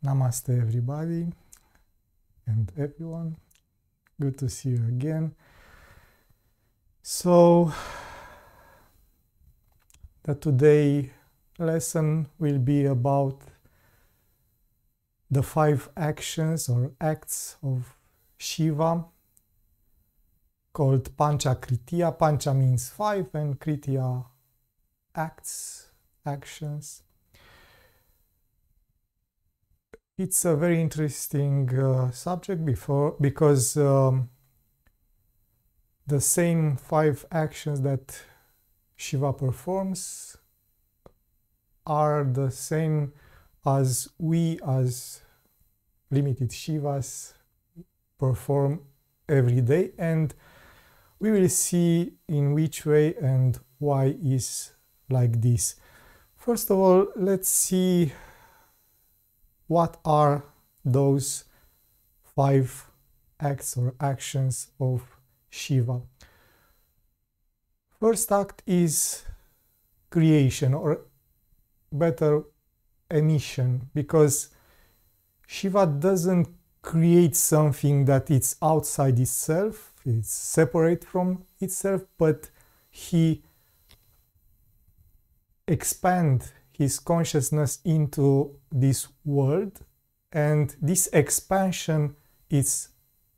Namaste everybody and everyone. Good to see you again. So the today lesson will be about the 5 actions or acts of Shiva called panchakritya. Pancha means 5 and kritya acts, actions. It's a very interesting subject because the same 5 actions that Shiva performs are the same as we as limited Shivas perform every day, and we will see in which way and why is like this. First of all, let's see what are those 5 acts or actions of Shiva. First act is creation, or better, emission, because Shiva doesn't create something that it's outside itself, it's separate from itself, but he expands his consciousness into this world, and this expansion is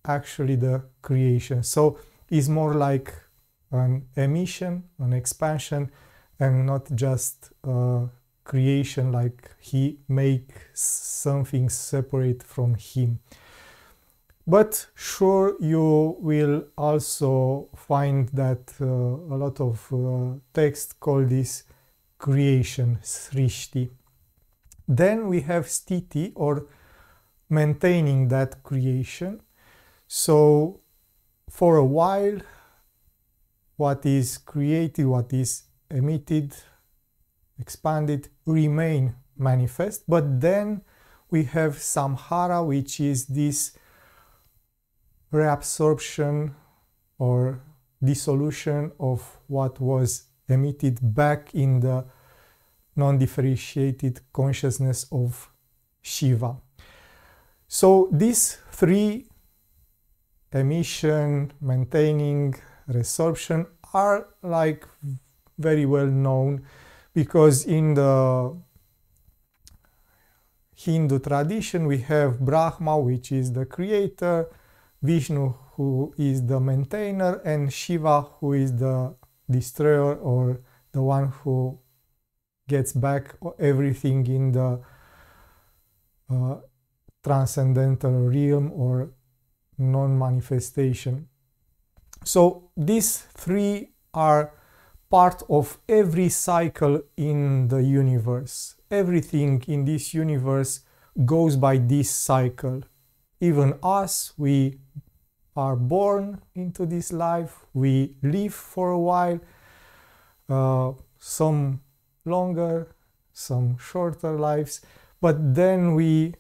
actually the creation. So it's more like an emission, an expansion, and not just creation, like he makes something separate from him. But sure, you will also find that a lot of texts call this creation, srishti. Then we have sthiti, or maintaining that creation. So for a while, what is created, what is emitted, expanded, remain manifest. But then we have samhara, which is this reabsorption or dissolution of what was emitted back in the non-differentiated consciousness of Shiva. So these 3, emission, maintaining, resorption, are like very well known, because in the Hindu tradition we have Brahma, which is the creator, Vishnu, who is the maintainer, and Shiva, who is the destroyer, or the one who gets back everything in the transcendental realm or non-manifestation. So these 3 are part of every cycle in the universe. Everything in this universe goes by this cycle. Even us, we are born into this life, we live for a while, some longer, some shorter lives, but then we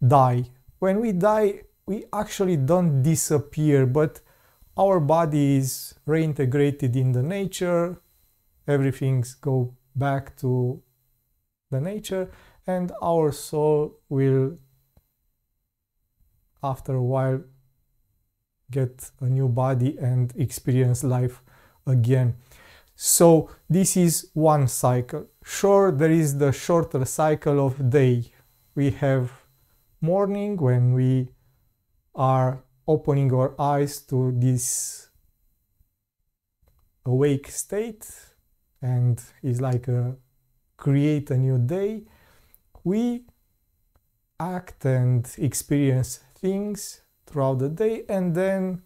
die. When we die, we actually don't disappear, but our body is reintegrated in the nature, everything's go back to the nature, and our soul will after a while get a new body and experience life again. So this is one cycle. Sure, there is the shorter cycle of day. We have morning, when we are opening our eyes to this awake state, and is like create a new day. We act and experience things throughout the day, and then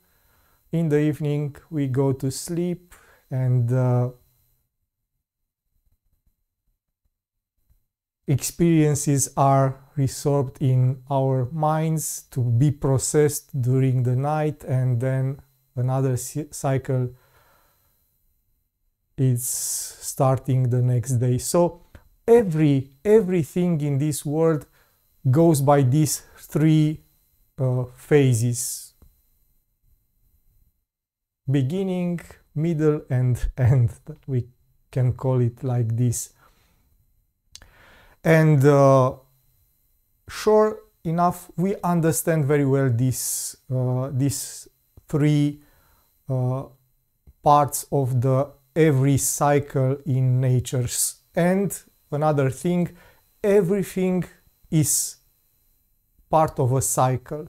in the evening we go to sleep, and experiences are resorbed in our minds to be processed during the night, and then another cycle is starting the next day. So everything in this world goes by these 3 phases: beginning, middle, and end. We can call it like this. And sure enough, we understand very well these three parts of the every cycle in nature. And another thing, everything is part of a cycle.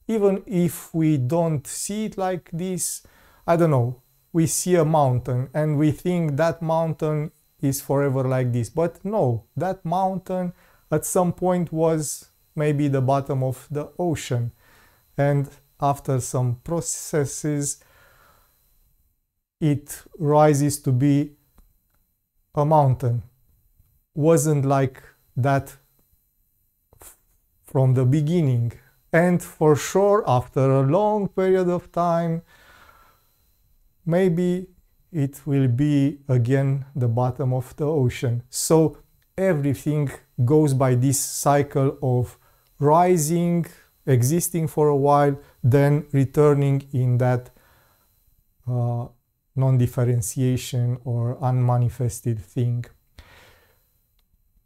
Even if we don't see it like this, I don't know, we see a mountain and we think that mountain is forever like this. But no, that mountain at some point was maybe the bottom of the ocean. And after some processes, it rises to be a mountain. Wasn't like that from the beginning. And for sure, after a long period of time, maybe it will be again the bottom of the ocean. So everything goes by this cycle of rising, existing for a while, then returning in that non-differentiation or unmanifested thing.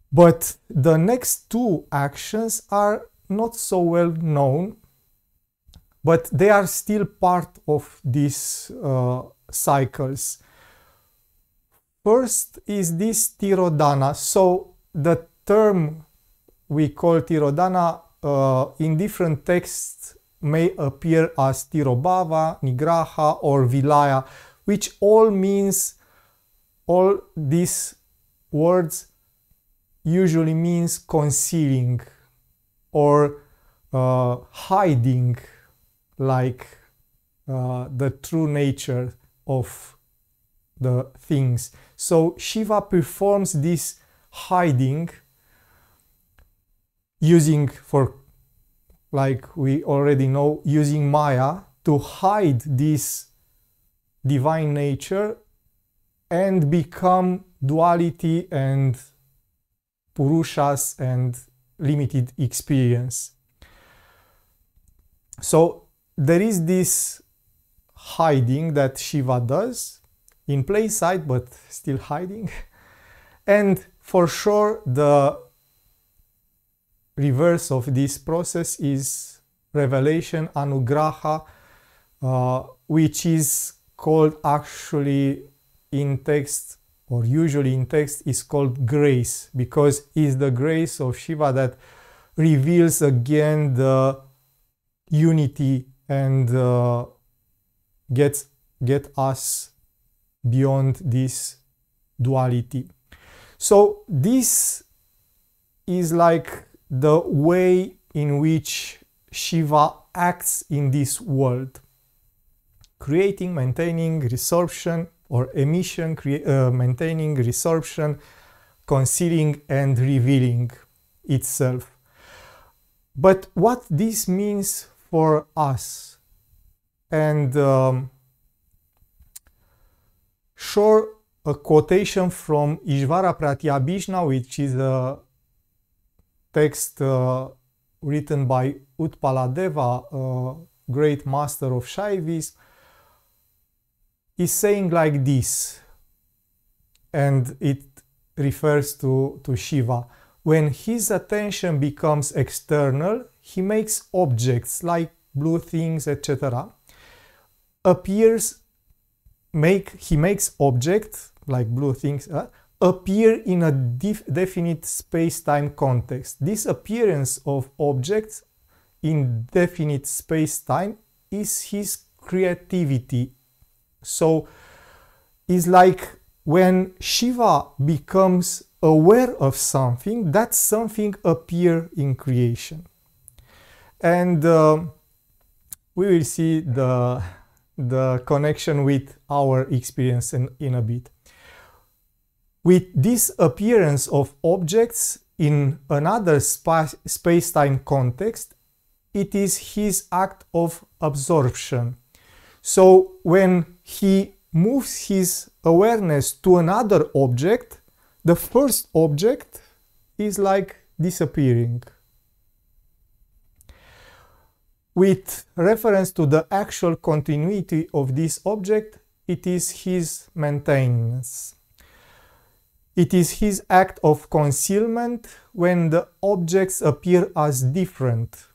But the next two actions are not so well known, but they are still part of these cycles. First is this Tirodhana. So the term we call Tirodhana in different texts may appear as Tirobhava, Nigraha or Vilaya, which all means, all these words usually means concealing or hiding, like the true nature of the things. So Shiva performs this hiding using, for like we already know, using Maya to hide this divine nature and become duality and Purushas and limited experience. So there is this hiding that Shiva does in plain sight, but still hiding. And for sure, the reverse of this process is revelation, anugraha, which is called actually in text, or usually in text, is called grace, because it's the grace of Shiva that reveals again the unity and get us beyond this duality. So this is like the way in which Shiva acts in this world: creating, maintaining, resorption or emission, maintaining, resorption, concealing and revealing itself. But what this means for us, and sure, a quotation from Ishvara Pratyabhishna, which is a text written by Utpaladeva, a great master of Shaivism, is saying like this, and it refers to Shiva. When his attention becomes external, he makes objects like blue things, etc. He makes objects like blue things appear in a definite space-time context. This appearance of objects in definite space-time is his creativity. So it's like when Shiva becomes aware of something, that something appears in creation. And we will see the connection with our experience in a bit. With this appearance of objects in another space-time context, it is his act of absorption. So when he moves his awareness to another object, the first object is like disappearing. With reference to the actual continuity of this object, it is his maintenance. It is his act of concealment when the objects appear as different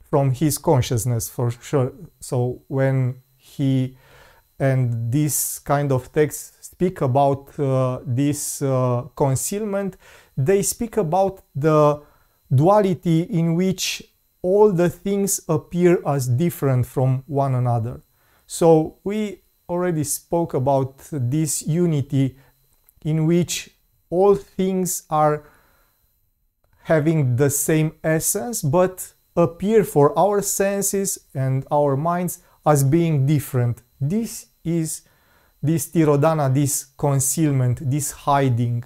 from his consciousness, for sure. So when he and this kind of text speak about this concealment, they speak about the duality in which all the things appear as different from one another. So we already spoke about this unity in which all things are having the same essence but appear for our senses and our minds as being different. This is this tirodhana, this concealment, this hiding.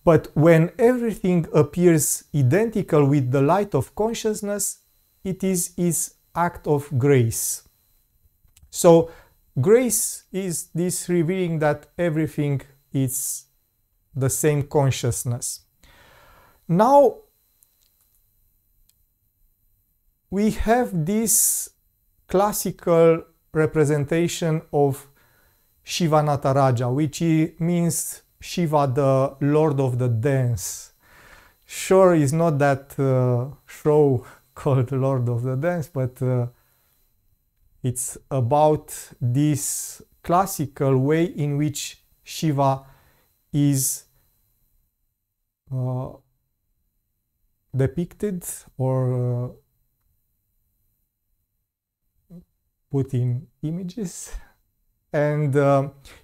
But when everything appears identical with the light of consciousness, it is its act of grace. So grace is this revealing that everything is the same consciousness. Now we have this classical representation of Shiva Nataraja, which means Shiva, the Lord of the Dance. Sure, it's not that show called Lord of the Dance, but it's about this classical way in which Shiva is depicted or put in images. And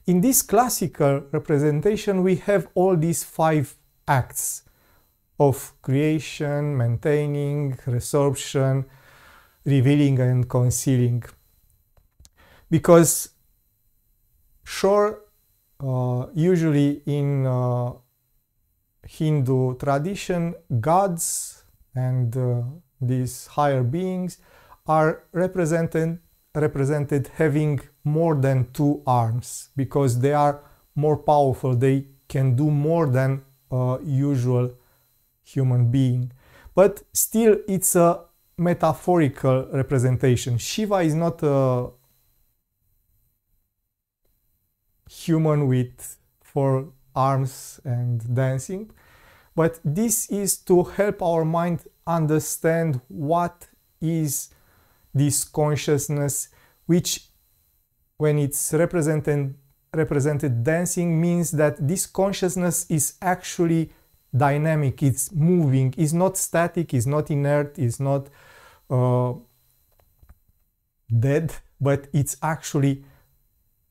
in this classical representation, we have all these 5 acts of creation, maintaining, resorption, revealing, and concealing. Because, sure, usually in Hindu tradition, gods and these higher beings are represented having more than 2 arms, because they are more powerful. They can do more than a usual human being. But still, it's a metaphorical representation. Shiva is not a human with 4 arms and dancing, but this is to help our mind understand what is this consciousness, which when it's represented dancing, means that this consciousness is actually dynamic, it's moving, it's not static, it's not inert, it's not dead, but it's actually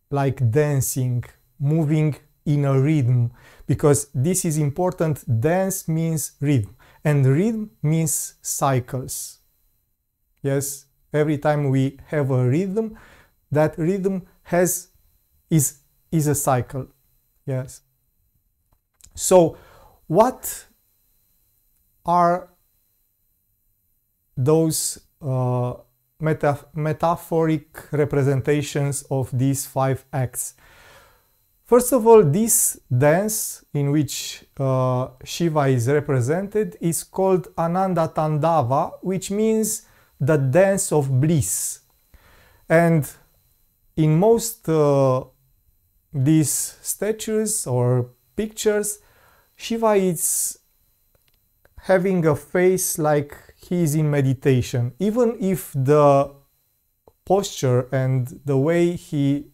like dancing, moving in a rhythm, because this is important. Dance means rhythm, and rhythm means cycles. Yes, every time we have a rhythm, that rhythm is a cycle. Yes. So what are those metaphoric representations of these 5 acts? First of all, this dance in which Shiva is represented is called Ananda Tandava, which means the dance of bliss. And in most these statues or pictures, Shiva is having a face like he is in meditation, even if the posture and the way he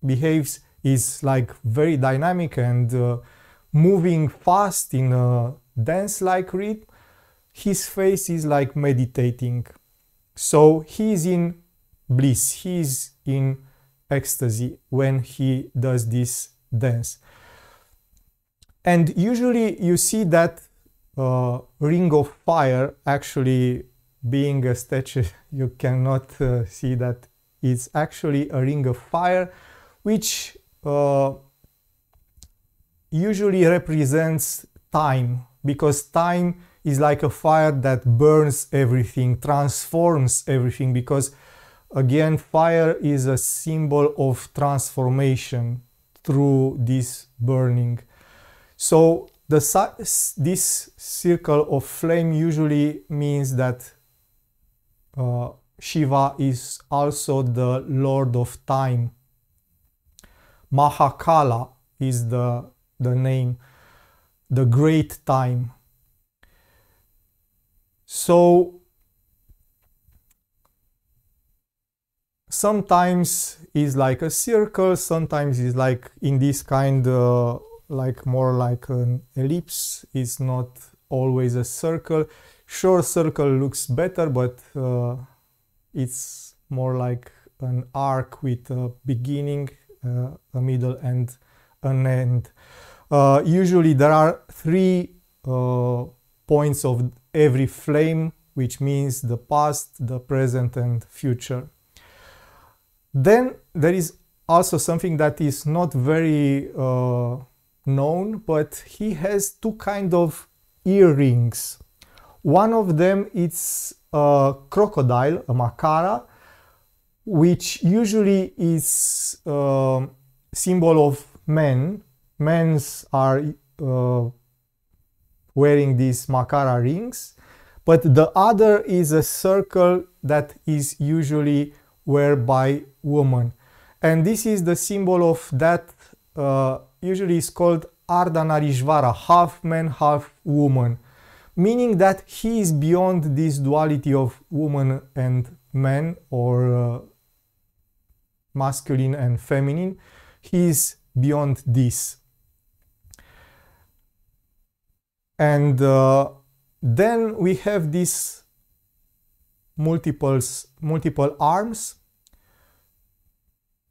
behaves is like very dynamic and moving fast in a dance-like rhythm. His face is like meditating. So he is in bliss, he is in ecstasy when he does this dance. And usually you see that ring of fire, actually being a statue, you cannot see that it's actually a ring of fire, which usually represents time, because time is like a fire that burns everything, transforms everything, because again, fire is a symbol of transformation through this burning. So this circle of flame usually means that Shiva is also the Lord of Time. Mahakala is the name. the great time. So sometimes it's like a circle, sometimes it's like in this kind like more like an ellipse. It's not always a circle. Sure, circle looks better, but it's more like an arc with a beginning, a middle and an end. Usually there are 3 points of every flame, which means the past, the present and future. Then there is also something that is not very known, but he has 2 kind of earrings. One of them is a crocodile, a makara, which usually is symbol of men. Men's are wearing these makara rings, but the other is a circle that is usually worn by women. And this is the symbol of that, usually is called Ardhanarishvara, half man, half woman, meaning that he is beyond this duality of woman and man, or masculine and feminine. He is beyond this. And then we have these multiple arms.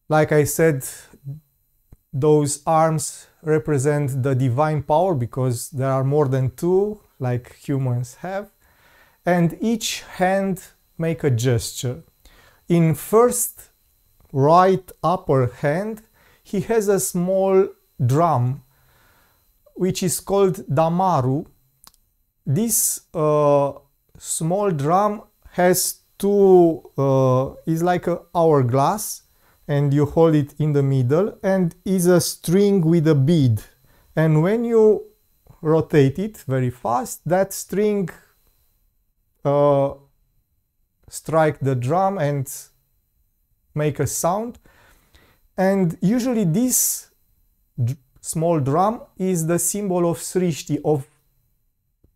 Like I said, those arms represent the divine power, because there are more than 2 like humans have, and each hand make a gesture. In first right upper hand he has a small drum which is called damaru. This small drum has 2, is like an hourglass, and you hold it in the middle, and is a string with a bead, and when you rotate it very fast, that string strike the drum and make a sound. And usually this small drum is the symbol of srishti, of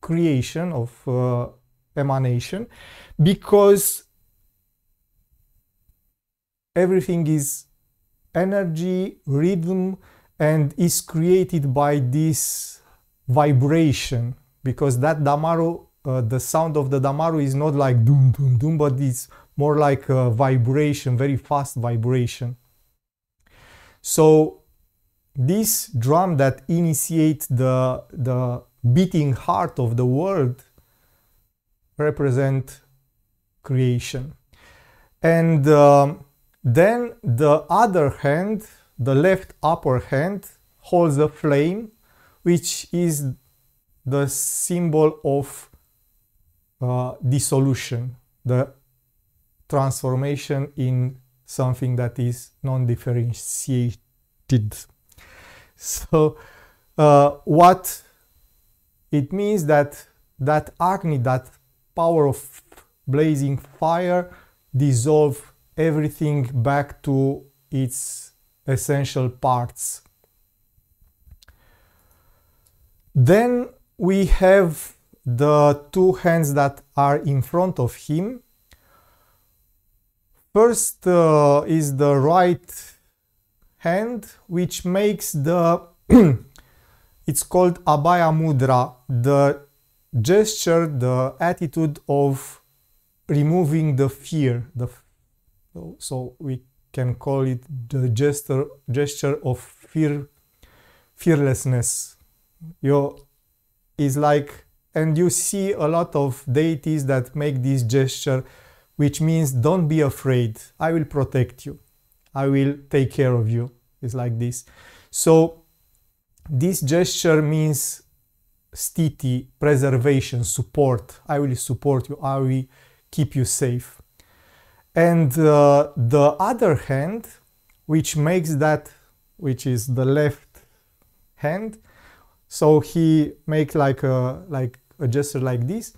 creation, of emanation, because everything is energy, rhythm, and is created by this vibration, because that damaru, the sound of the damaru is not like doom doom doom, but it's more like a vibration, very fast vibration. So this drum that initiates the beating heart of the world represent creation. And then the other hand, the left upper hand, holds a flame, which is the symbol of dissolution, the transformation in something that is non-differentiated. So what it means, that Agni, that power of blazing fire, dissolve everything back to its essential parts. Then we have the 2 hands that are in front of him. First is the right hand, which makes the it's called Abhaya Mudra, the gesture, the attitude of removing the fear. So we can call it the gesture of fearlessness. Is like, and you see a lot of deities that make this gesture, which means don't be afraid, I will protect you, I will take care of you. It's like this. So this gesture means sthiti, preservation, support. I will support you, I will keep you safe. And the other hand, which makes that, which is the left hand, so he makes like a gesture like this.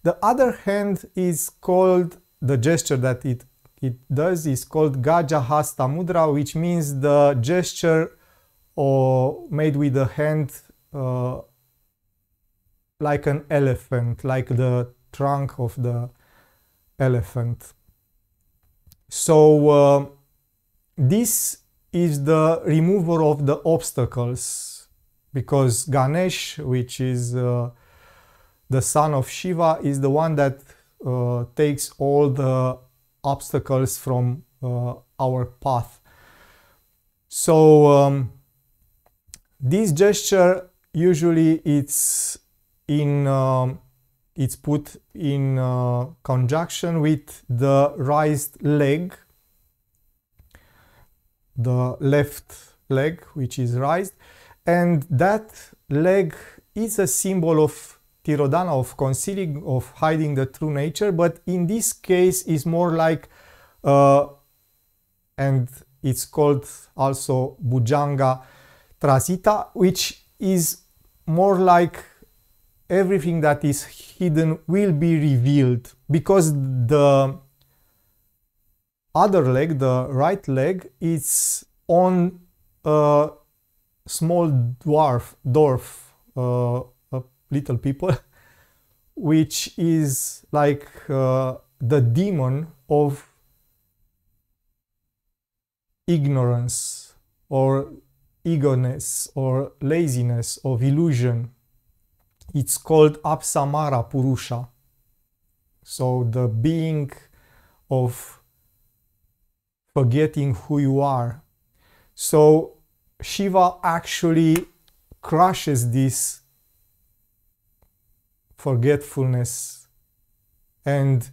The other hand is called, the gesture that it does is called Gaja Hasta Mudra, which means the gesture made with the hand like an elephant, like the trunk of the elephant. So this is the remover of the obstacles, because Ganesh, which is the son of Shiva, is the one that takes all the obstacles from our path. So this gesture usually it's put in conjunction with the raised leg, the left leg, which is raised, and that leg is a symbol of Tirodhana, of concealing, of hiding the true nature, but in this case is more like, and it's called also Bhujanga Trasita, which is more like everything that is hidden will be revealed, because the other leg, the right leg, is on a small dwarf, little people, which is like the demon of ignorance or eagerness or laziness, of illusion. It's called Apsamara Purusha. So the being of forgetting who you are. So Shiva actually crushes this forgetfulness, and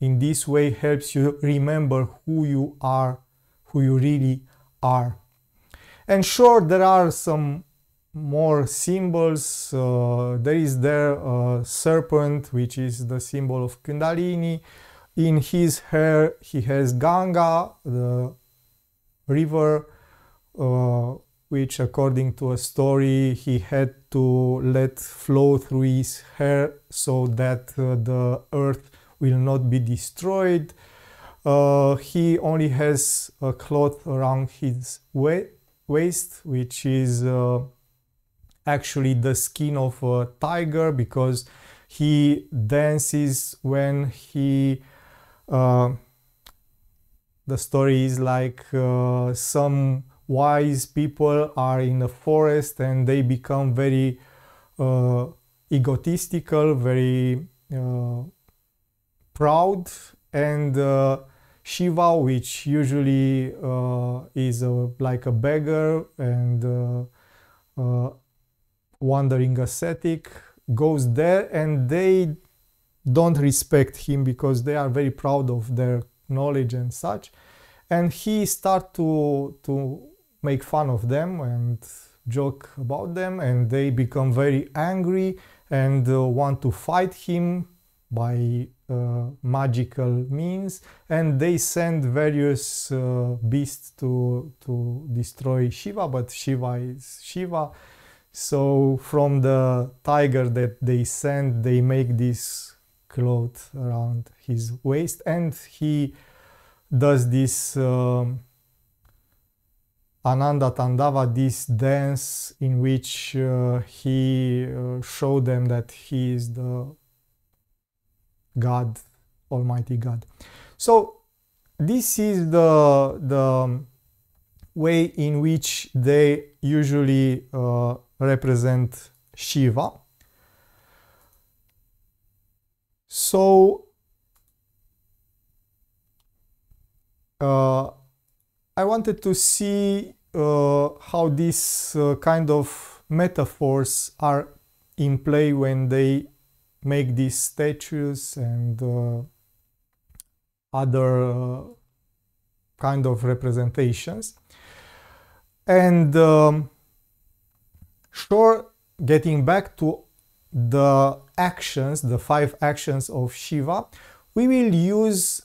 in this way helps you remember who you are, who you really are. And sure, there are some more symbols. There is a serpent, which is the symbol of Kundalini. In his hair he has Ganga, the river, which according to a story he had to let flow through his hair so that the earth will not be destroyed. He only has a cloth around his waist, which is actually the skin of a tiger, because he dances when he the story is like some wise people are in the forest and they become very egotistical, very proud, and Shiva, which usually is like a beggar and wandering ascetic, goes there, and they don't respect him because they are very proud of their knowledge and such, and he starts to make fun of them and joke about them, and they become very angry and want to fight him by magical means, and they send various beasts to destroy Shiva, but Shiva is Shiva. So from the tiger that they send, they make this cloth around his waist, and he does this Ananda Tandava, this dance in which he showed them that he is the God, Almighty God. So this is the way in which they usually represent Shiva. So I wanted to see how these kind of metaphors are in play when they make these statues and other kind of representations. And sure, getting back to the actions, the 5 actions of Shiva, we will use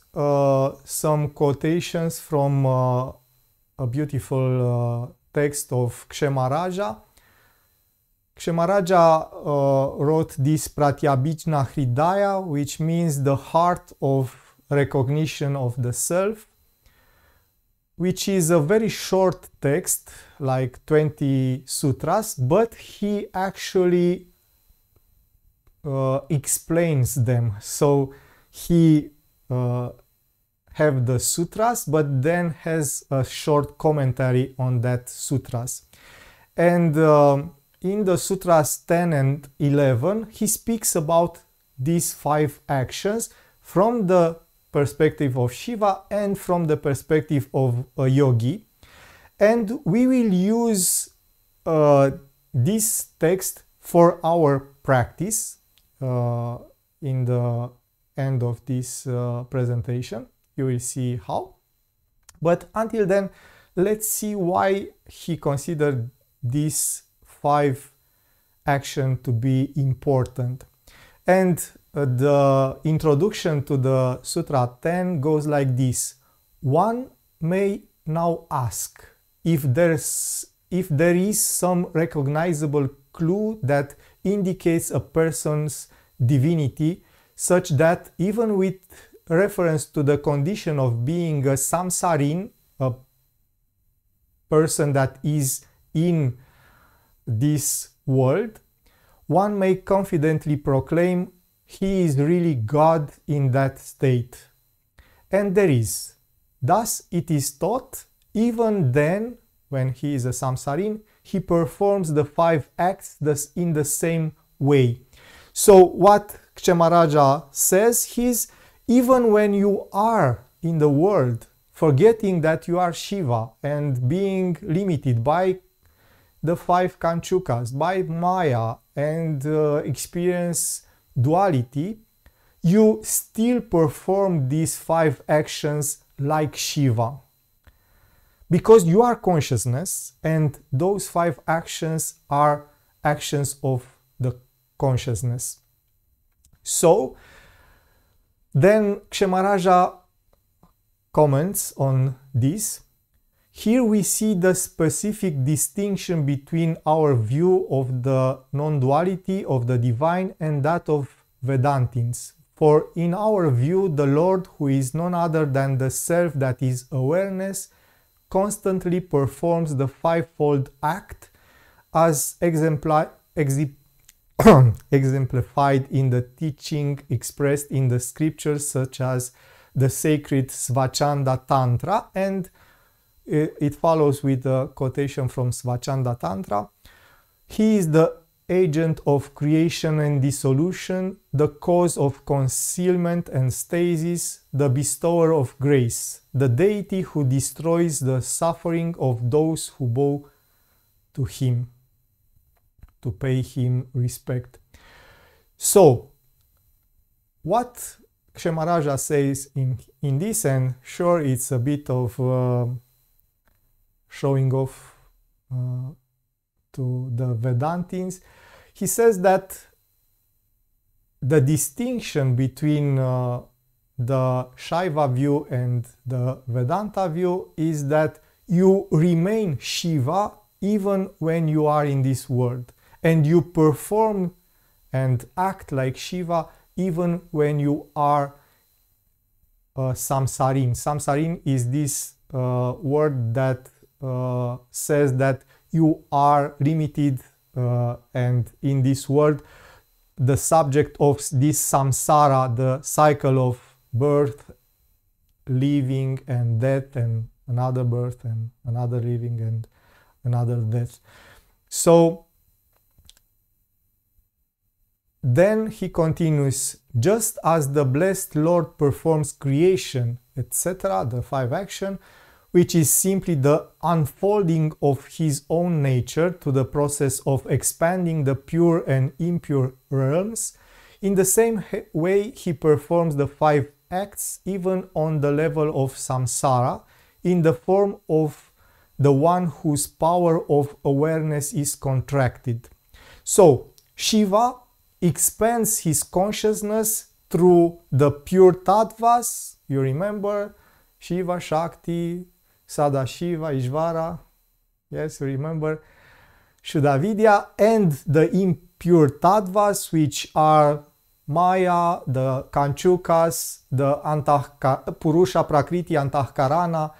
some quotations from a beautiful text of Kshemaraja. Kshemaraja wrote this Pratyabhijna Hridaya, which means the heart of recognition of the self, which is a very short text, like 20 sutras, but he actually explains them. So he have the sutras, but then has a short commentary on that sutras. And in the sutras 10 and 11, he speaks about these 5 actions from the perspective of Shiva and from the perspective of a yogi. And we will use this text for our practice in the end of this presentation. You will see how. But until then, let's see why he considered these 5 actions to be important. And the introduction to the Sutra 10 goes like this. One may now ask if there is some recognizable clue that indicates a person's divinity, such that even with reference to the condition of being a samsarin, a person that is in this world, one may confidently proclaim he is really God in that state. And there is. Thus it is taught, even then, when he is a samsarin, he performs the 5 acts in the same way. So what Kshemaraja says is, even when you are in the world, forgetting that you are Shiva and being limited by the 5 Kanchukas, by Maya, and experience duality, you still perform these 5 actions like Shiva. Because you are consciousness, and those 5 actions are actions of the consciousness. So, then Kshemaraja comments on this. Here we see the specific distinction between our view of the non-duality of the divine and that of Vedantins. For in our view, the Lord, who is none other than the self that is awareness, constantly performs the 5-fold act as exemplified in the teaching expressed in the scriptures, such as the sacred Svachanda Tantra, and it follows with a quotation from Svachanda Tantra. He is the agent of creation and dissolution, the cause of concealment and stasis, the bestower of grace, the deity who destroys the suffering of those who bow to him, to pay him respect. So, what Kshemaraja says in this, and sure, it's a bit of showing off to the Vedantins. He says that the distinction between the Shaiva view and the Vedanta view is that you remain Shiva even when you are in this world, and you perform and act like Shiva even when you are samsarin. Samsarin is this word that says that you are limited and in this world the subject of this samsara, the cycle of birth, living and death, and another birth and another living and another death. So then he continues, just as the blessed Lord performs creation, etc., the 5 action, which is simply the unfolding of his own nature to the process of expanding the pure and impure realms, in the same way he performs the 5 acts even on the level of samsara, in the form of the one whose power of awareness is contracted. So, Shiva expands his consciousness through the pure tattvas. You remember Shiva, Shakti, Sadashiva, Ishvara. Yes, you remember Shuddhavidya, and the impure tattvas, which are Maya, the Kanchukas, the Purusha, Prakriti, Antahkarana,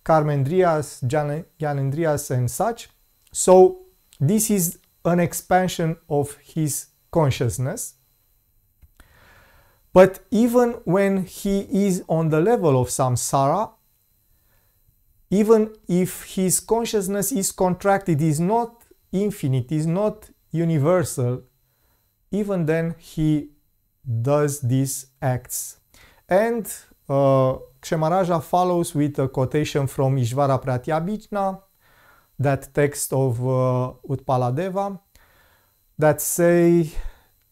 Karmendriyas, Jnanendriyas, and such. So this is an expansion of his consciousness. But even when he is on the level of samsara, even if his consciousness is contracted, is not infinite, is not universal, even then he does these acts. And Kshemaraja follows with a quotation from Ishvara Pratyabhijna, that text of Utpaladeva, that say,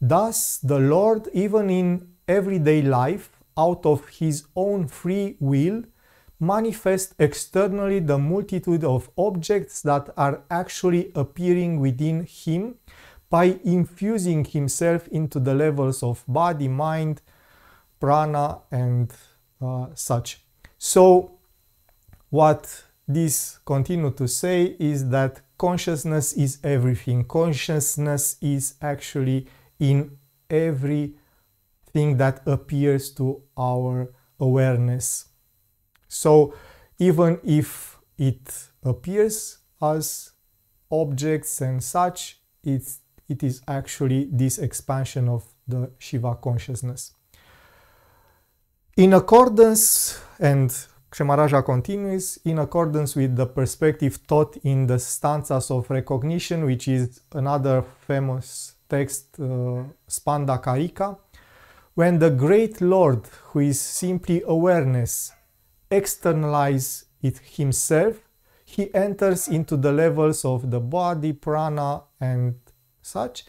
thus the Lord, even in everyday life, out of his own free will, manifests externally the multitude of objects that are actually appearing within him by infusing himself into the levels of body, mind, prana, and such. So what this continue to say is that consciousness is everything. Consciousness is actually in everything that appears to our awareness. So even if it appears as objects and such, it is actually this expansion of the Shiva consciousness. In accordance, and Kshemaraja continues, in accordance with the perspective taught in the stanzas of recognition, which is another famous text, Spanda Karika, when the great Lord, who is simply awareness, externalizes it himself, he enters into the levels of the body, prana, and such,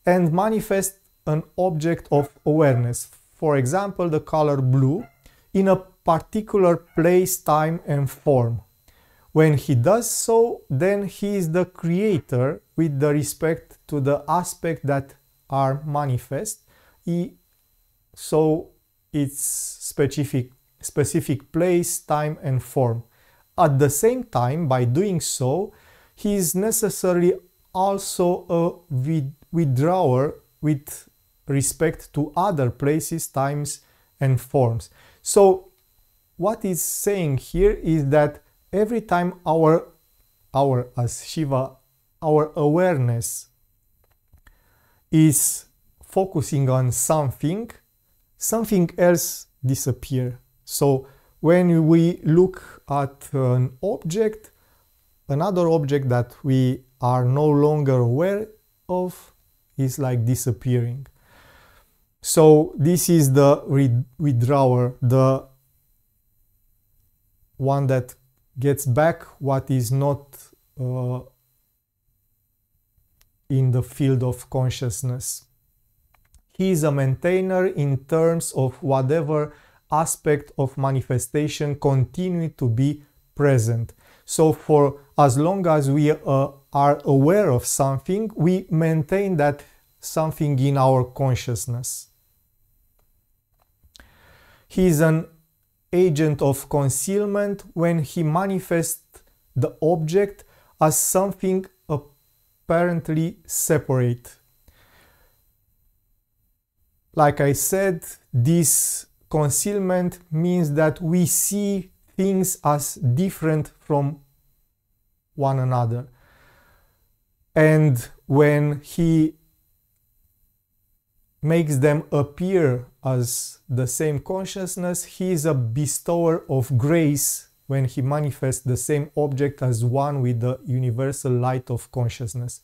and manifests an object of awareness. For example, the color blue in a particular place, time, and form. When he does so, then he is the creator with the respect to the aspect that are manifest. So it's specific place, time, and form. At the same time, by doing so, he is necessarily also a withdrawer with respect to other places, times, and forms. So what is saying here is that every time as Shiva, our awareness is focusing on something else disappears. So when we look at an object, another object that we are no longer aware of is like disappearing. So this is the withdrawer, the one that gets back what is not in the field of consciousness. He is a maintainer in terms of whatever aspect of manifestation continue to be present. So for as long as we are aware of something, we maintain that something in our consciousness. He is an agent of concealment when he manifests the object as something apparently separate. Like I said, this concealment means that we see things as different from one another. And when he makes them appear as the same consciousness, he is a bestower of grace when he manifests the same object as one with the universal light of consciousness.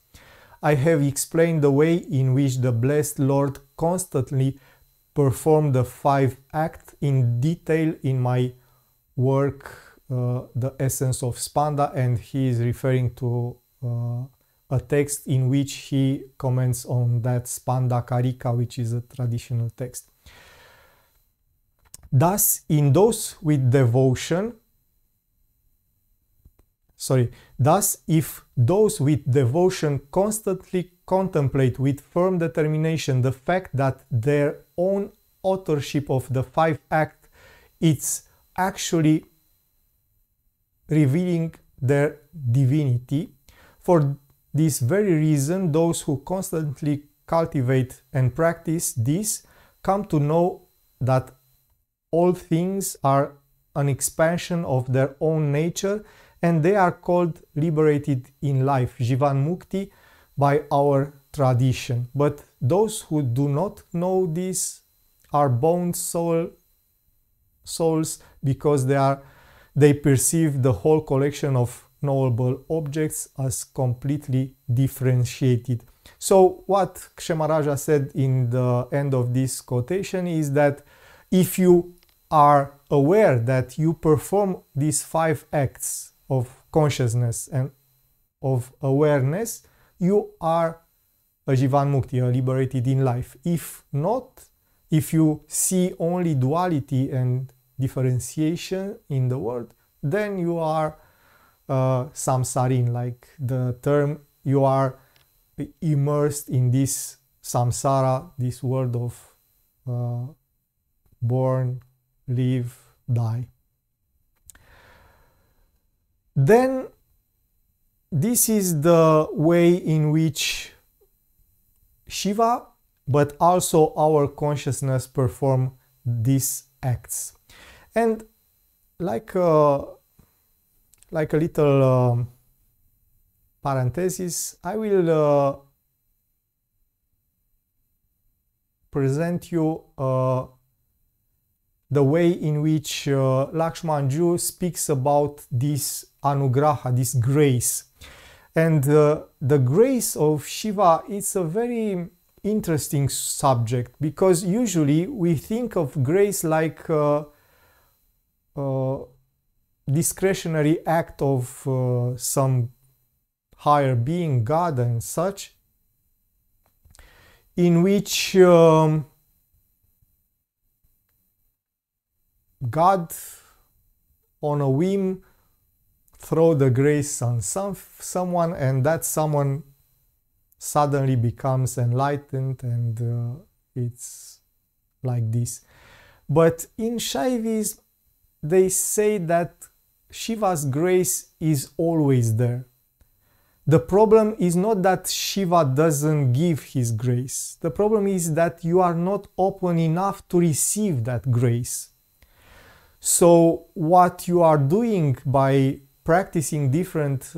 I have explained the way in which the blessed Lord constantly performed the 5 acts in detail in my work, The Essence of Spanda, and he is referring to a text in which he comments on that Spanda Karika, which is a traditional text. Thus, in those with devotion, if those with devotion constantly contemplate with firm determination the fact that their own authorship of the 5 acts is actually revealing their divinity, for this very reason, those who constantly cultivate and practice this come to know that all things are an expansion of their own nature, and they are called liberated in life, Jivan Mukti, by our tradition. But those who do not know this are bound souls because they perceive the whole collection of knowable objects as completely differentiated. So what Kshemaraja said in the end of this quotation is that if you are aware that you perform these 5 acts of consciousness and of awareness, you are a Jivan Mukti, a liberated in life. If not, if you see only duality and differentiation in the world, then you are samsarin, like the term, you are immersed in this samsara, this world of born, live, die. Then this is the way in which Shiva, but also our consciousness, perform these acts. And like a little parenthesis, I will present you the way in which Lakshmanju speaks about this anugraha, this grace. And the grace of Shiva is a very interesting subject, because usually we think of grace like discretionary act of some higher being, God and such, in which God on a whim throw the grace on someone, and that someone suddenly becomes enlightened, and it's like this. But in Shaivism, they say that Shiva's grace is always there. The problem is not that Shiva doesn't give his grace. The problem is that you are not open enough to receive that grace. So what you are doing by practicing different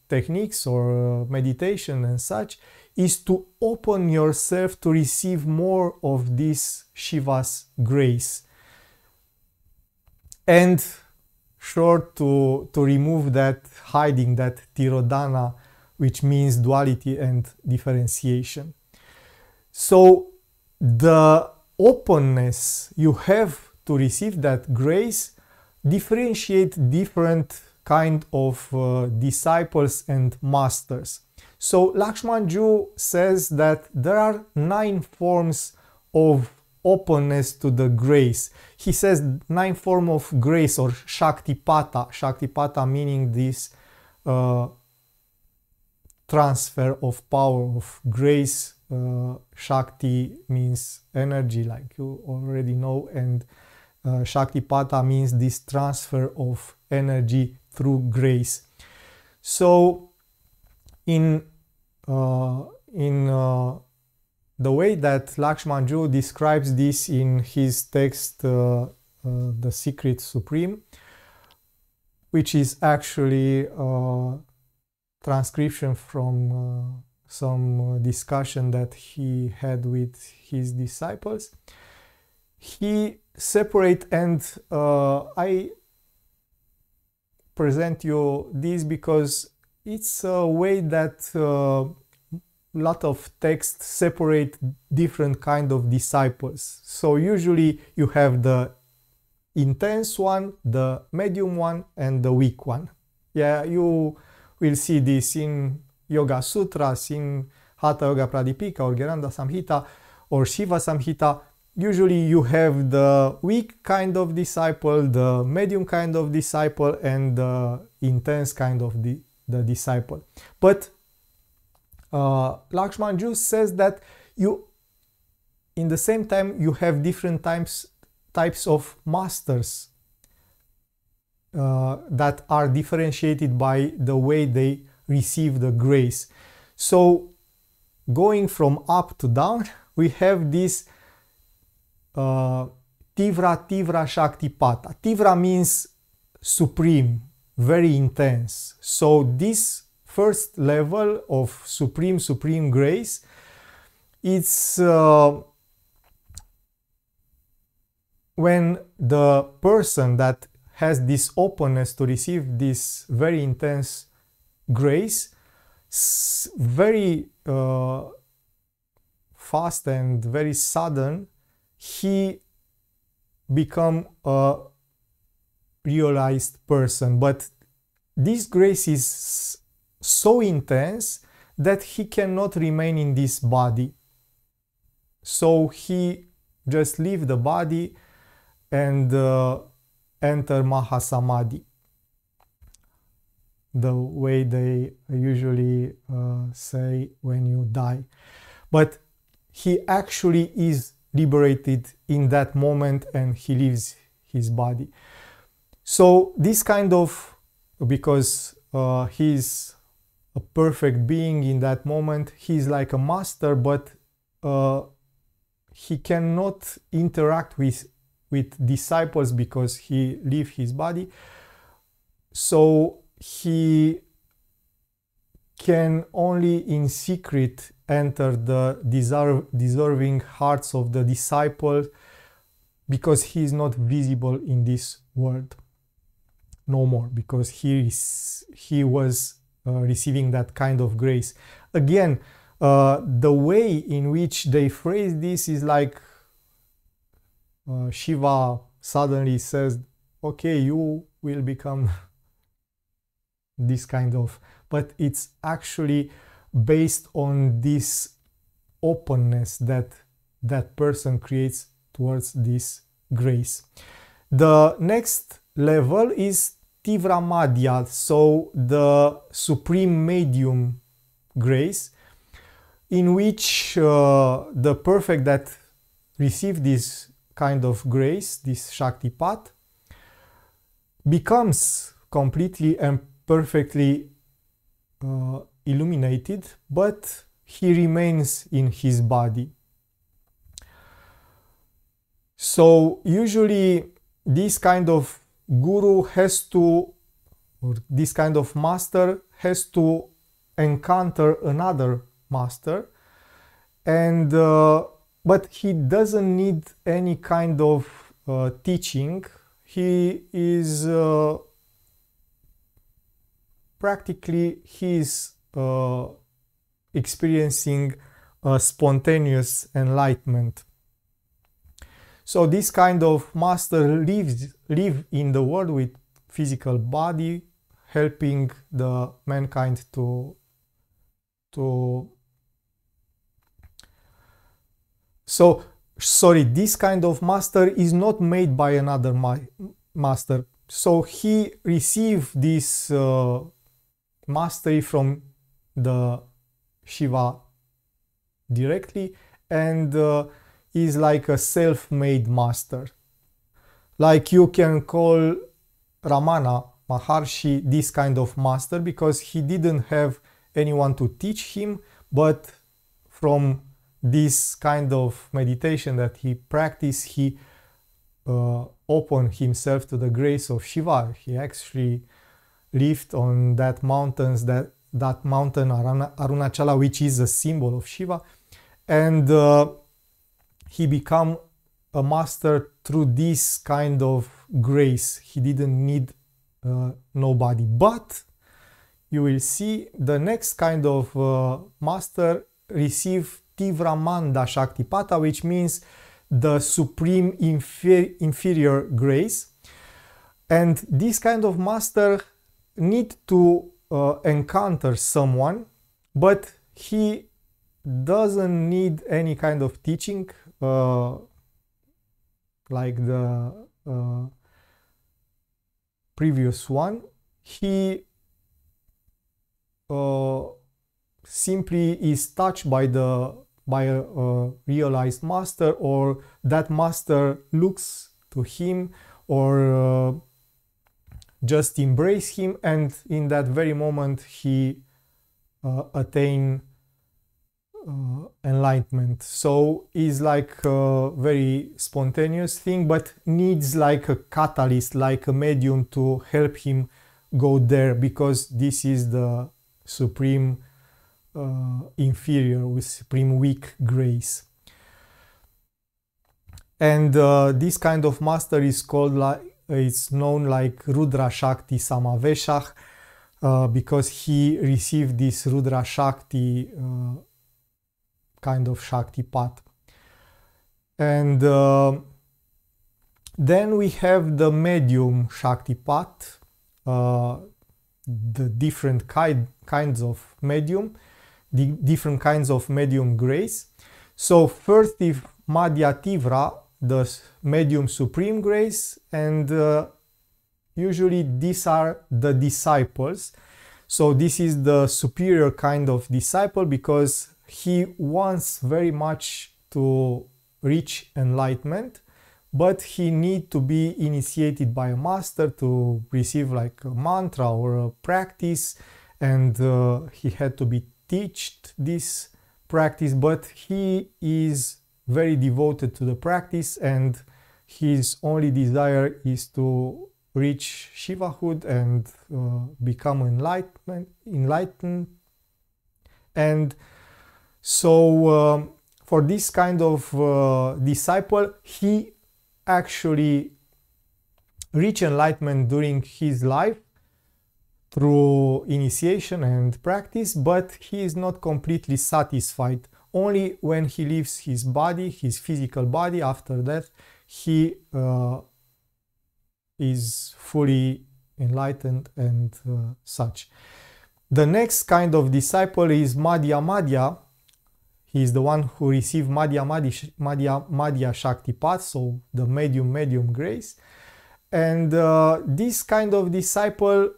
techniques or meditation and such is to open yourself to receive more of this Shiva's grace, and sure to remove that hiding, that tirodhana, which means duality and differentiation. So the openness you have to receive that grace differentiate different kind of disciples and masters. So Lakshmanju says that there are 9 forms of openness to the grace. He says 9 forms of grace, or Shaktipata. Shaktipata meaning this transfer of power, of grace. Shakti means energy, like you already know, and Shaktipata means this transfer of energy through grace. So in the way that Lakshmanju describes this in his text, The Secret Supreme, which is actually a transcription from some discussion that he had with his disciples, he separate, and I present you this because it's a way that lot of texts separate different kind of disciples. So usually you have the intense one, the medium one, and the weak one. Yeah, you will see this in Yoga Sutras, in Hatha Yoga Pradipika or Gheranda Samhita or Shiva Samhita. Usually you have the weak kind of disciple, the medium kind of disciple, and the intense kind of the disciple. But Lakshmanju says that in the same time you have different types of masters that are differentiated by the way they receive the grace. So going from up to down, we have this Tivra Shaktipata. Tivra means supreme, very intense. So this first level of supreme grace, it's when the person that has this openness to receive this very intense grace, very fast and very sudden, he become a realized person. But this grace is so intense that he cannot remain in this body. So he just leave the body and enter Mahasamadhi, the way they usually say when you die. But he actually is liberated in that moment and he leaves his body. So this kind of, because he's a perfect being in that moment, he's like a master, but he cannot interact with disciples because he leaves his body. So he can only in secret enter the deserving hearts of the disciples, because he is not visible in this world no more, because he was receiving that kind of grace. Again, the way in which they phrase this is like Shiva suddenly says, okay, you will become this kind of, but it's actually based on this openness that that person creates towards this grace. The next level is Tivra Madhya, so the supreme medium grace, in which the perfect that receive this kind of grace, this Shaktipat, becomes completely and perfectly illuminated, but he remains in his body. So usually this kind of guru has to, or this kind of master has to encounter another master, and but he doesn't need any kind of teaching. He is practically experiencing a spontaneous enlightenment. So this kind of master live in the world with physical body, helping the mankind to so sorry, this kind of master is not made by another master. So he received this mastery from the Shiva directly, and is like a self-made master. Like you can call Ramana Maharshi this kind of master, because he didn't have anyone to teach him, but from this kind of meditation that he practiced, he opened himself to the grace of Shiva. He actually lived on that mountains, that mountain Arunachala, which is a symbol of Shiva, and he became a master through this kind of grace. He didn't need nobody. But you will see the next kind of master receive Tivramanda Shaktipata, which means the supreme inferior grace. And this kind of master need to encounter someone, but he doesn't need any kind of teaching like the previous one. He simply is touched by a realized master, or that master looks to him, or just embrace him, and in that very moment he attain enlightenment. So is like a very spontaneous thing, but needs like a catalyst, like a medium to help him go there, because this is the supreme inferior with supreme weak grace. And this kind of master is called, it's known like Rudra Shakti Samaveshach, because he received this Rudra Shakti kind of Shakti path. And then we have the medium Shakti path, the different kinds of medium, the different kinds of medium grace. So first is Madhya Tivra, the medium supreme grace, and usually these are the disciples. So this is the superior kind of disciple because he wants very much to reach enlightenment, but he need to be initiated by a master to receive like a mantra or a practice, and he had to be taught this practice, but he is very devoted to the practice and his only desire is to reach Shivahood and become enlightened. And so for this kind of disciple, he actually reach enlightenment during his life through initiation and practice, but he is not completely satisfied. Only when he leaves his body, his physical body, after that he is fully enlightened and such. The next kind of disciple is Madhya Madhya. He is the one who received Madhya Shakti path, so the medium grace. And this kind of disciple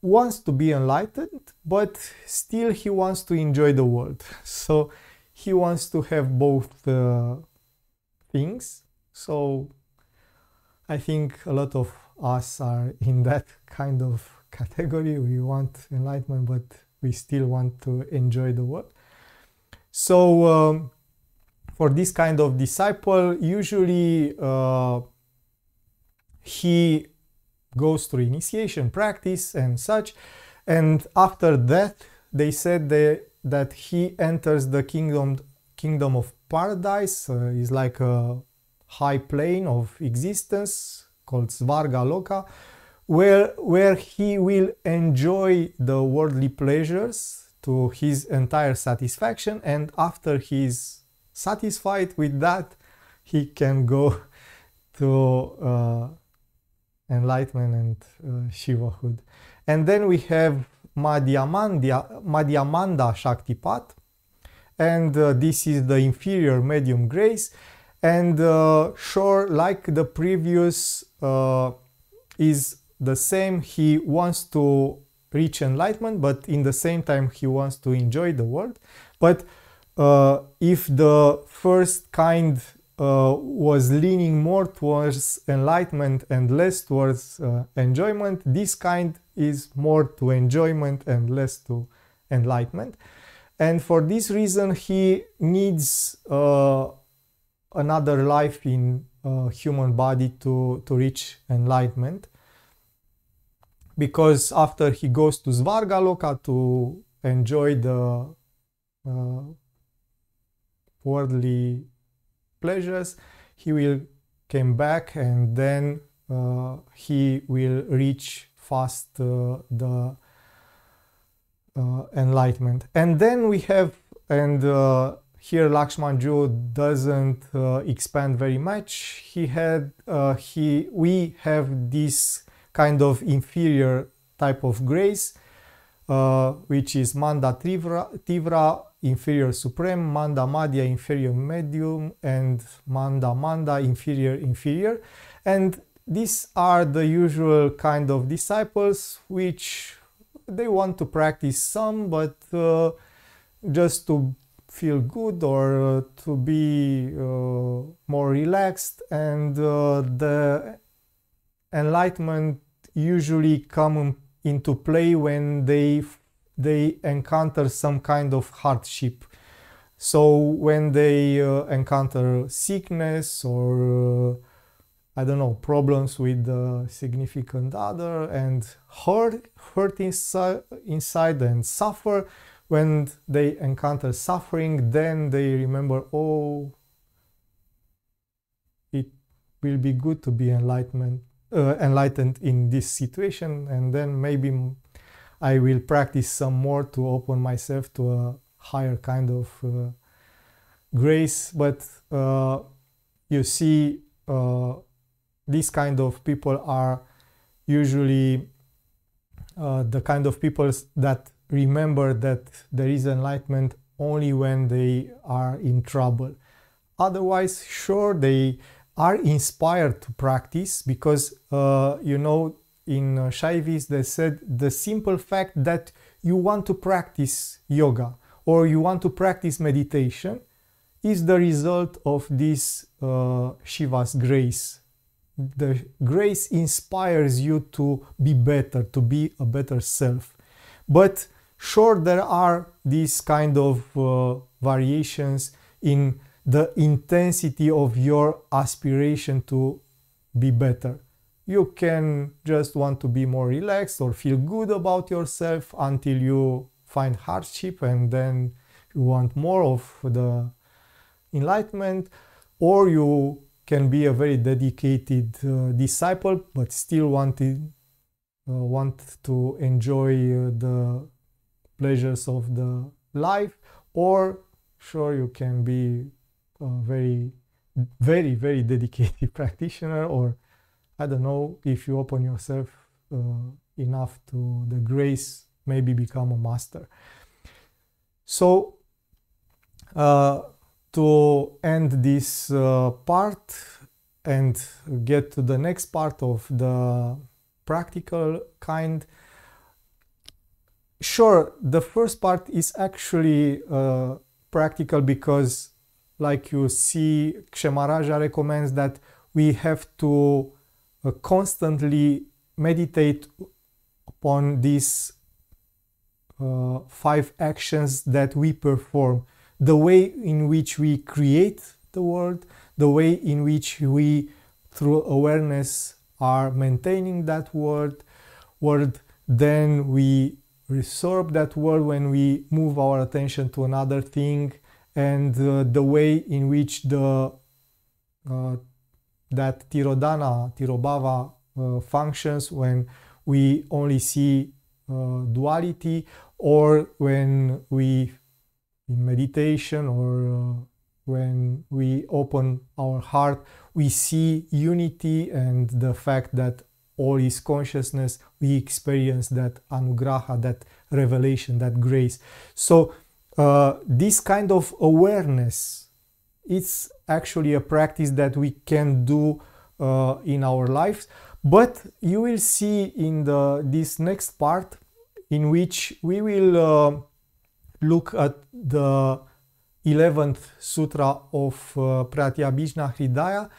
wants to be enlightened, but still he wants to enjoy the world. So he wants to have both things. So I think a lot of us are in that kind of category. We want enlightenment, but we still want to enjoy the world. So for this kind of disciple, usually he goes through initiation, practice and such, and after that they said that he enters the kingdom of paradise. Is like a high plane of existence called Svarga Loka, where he will enjoy the worldly pleasures to his entire satisfaction, and after he is satisfied with that, he can go to enlightenment and Shivahood. And then we have Madhyamanda Shakti path, and this is the inferior medium grace, and sure, like the previous is the same. He wants to reach enlightenment, but in the same time he wants to enjoy the world. But if the first kind was leaning more towards enlightenment and less towards enjoyment, this kind is more to enjoyment and less to enlightenment. And for this reason he needs another life in human body to reach enlightenment, because after he goes to Svarga Loka to enjoy the worldly pleasures, he will come back, and then he will reach fast the enlightenment. And then we have, and here Lakshmanju doesn't expand very much. We have this kind of inferior type of grace, which is Manda Tivra, inferior supreme, Manda Madhya, inferior medium, and Manda inferior. And these are the usual kind of disciples which they want to practice some, but just to feel good or to be more relaxed, and the enlightenment usually come into play when they encounter some kind of hardship. So when they encounter sickness or I don't know, problems with the significant other, and hurt inside and suffer. When they encounter suffering, then they remember, oh, will be good to be enlightened in this situation, and then maybe I will practice some more to open myself to a higher kind of grace. But you see, these kind of people are usually the kind of people that remember that there is enlightenment only when they are in trouble. Otherwise, sure, they are inspired to practice, because you know, in Shaivism they said the simple fact that you want to practice yoga or you want to practice meditation is the result of this Shiva's grace. The grace inspires you to be better, to be a better self. But sure, there are these kind of variations in the intensity of your aspiration to be better. You can just want to be more relaxed or feel good about yourself until you find hardship, and then you want more of the enlightenment, or you can be a very dedicated disciple but still want to enjoy the pleasures of the life, or sure, you can be a very dedicated practitioner, or I don't know, if you open yourself enough to the grace, maybe become a master. So to end this part and get to the next part of the practical kind, sure, the first part is actually practical, because like you see, Kshamaraja recommends that we have to constantly meditate upon these 5 actions that we perform. The way in which we create the world, the way in which we, through awareness, are maintaining that world, then we resorb that world when we move our attention to another thing, and the way in which that Tirobhava functions when we only see duality, or when we in meditation, or when we open our heart, we see unity and the fact that all is consciousness, we experience that anugraha, that revelation, that grace. So this kind of awareness, it's actually a practice that we can do in our lives. But you will see in this next part, in which we will look at the 11th sutra of Pratyabhijna Hridaya,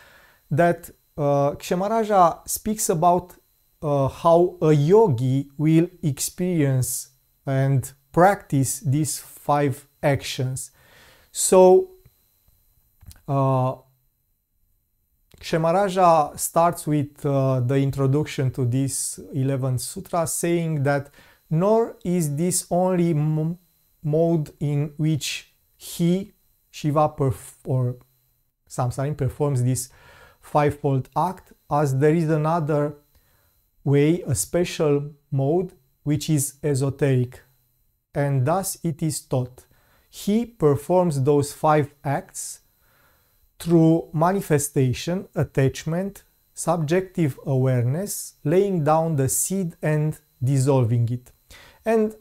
that Kshamaraja speaks about how a yogi will experience and practice these 5 actions. So Kshamaraja starts with the introduction to this 11th sutra, saying that nor is this only mode in which he, Shiva, or Samsarin performs this 5-fold act, as there is another way, a special mode, which is esoteric, and thus it is taught. He performs those 5 acts through manifestation, attachment, subjective awareness, laying down the seed and dissolving it. And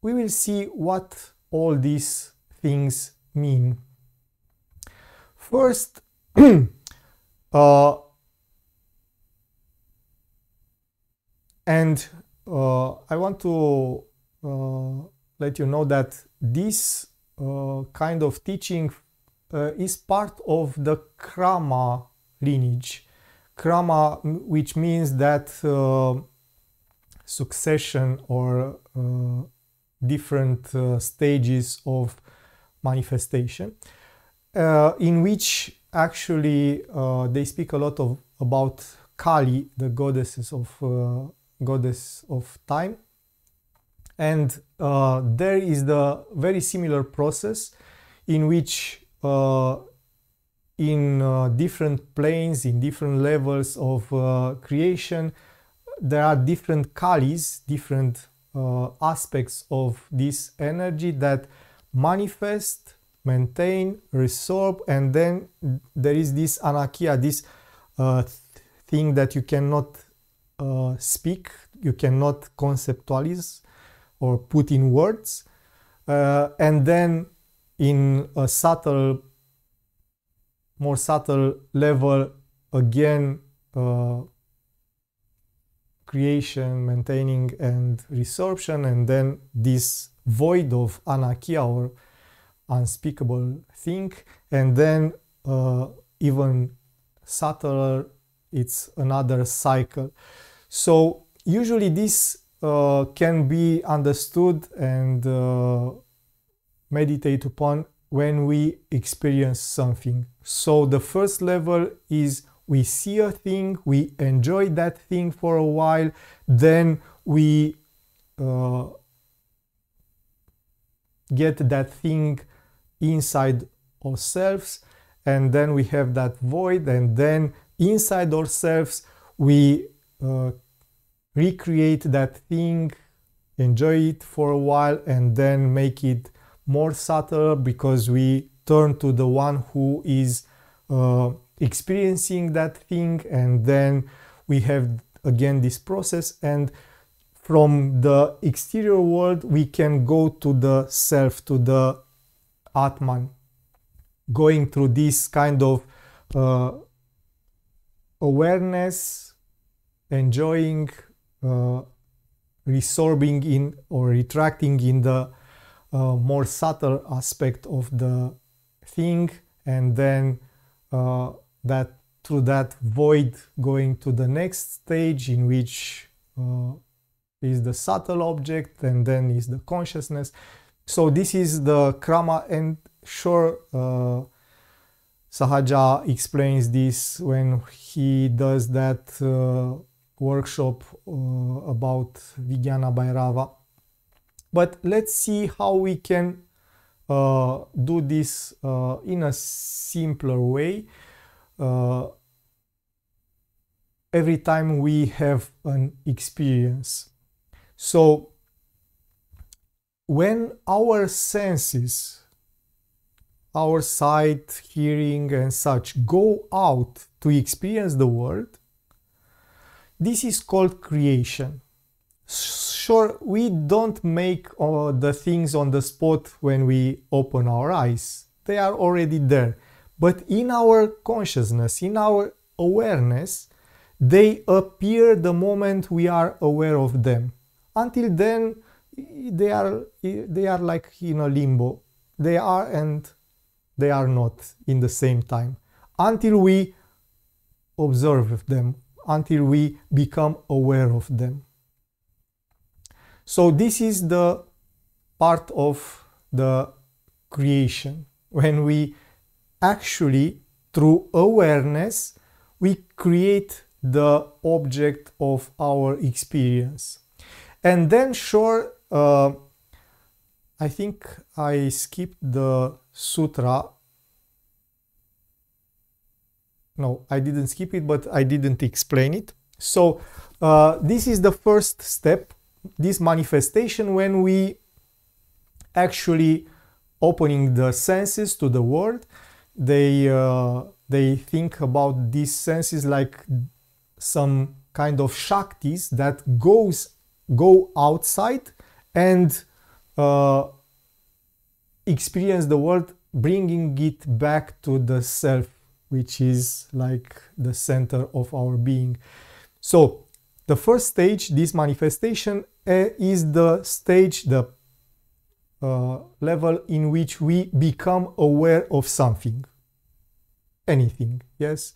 we will see what all these things mean. First, and I want to let you know that this kind of teaching is part of the Krama lineage. Krama, which means that succession or different stages of manifestation, in which actually they speak a lot about Kali, the goddess of time, and there is the very similar process in which in different planes, in different levels of creation, there are different kalis, different aspects of this energy that manifest, maintain, resorb, and then there is this anakia, this thing that you cannot speak, you cannot conceptualize or put in words, and then in a subtle, more subtle level, again, creation, maintaining, and resorption, and then this void of anakia or unspeakable thing, and then even subtler, it's another cycle. So usually this can be understood and meditate upon when we experience something. So the first level is we see a thing, we enjoy that thing for a while, then we get that thing inside ourselves, and then we have that void, and then inside ourselves we recreate that thing, enjoy it for a while, and then make it more subtle because we turn to the one who is experiencing that thing, and then we have again this process, and from the exterior world we can go to the self, to the Atman, going through this kind of awareness, enjoying, resorbing in or retracting in the more subtle aspect of the thing, and then that through that void going to the next stage, in which is the subtle object, and then is the consciousness. So this is the krama, and sure, Sahaja explains this when he does that workshop about Vijnana Bhairava. But let's see how we can do this in a simpler way every time we have an experience. So when our senses, our sight, hearing and such, go out to experience the world, this is called creation. Sure, we don't make the things on the spot when we open our eyes. They are already there. But in our consciousness, in our awareness, they appear the moment we are aware of them. Until then, they are like in a limbo. They are and they are not in the same time. Until we observe them, until we become aware of them. So this is the part of the creation, when we actually, through awareness, we create the object of our experience. And then sure, I think I skipped the sutra. No, I didn't skip it, but I didn't explain it. So this is the first step, this manifestation, when we actually opening the senses to the world. They think about these senses like some kind of shaktis that go outside and experience the world, bringing it back to the self, which is like the center of our being. So the first stage, this manifestation, is the stage, the level in which we become aware of something, anything, yes?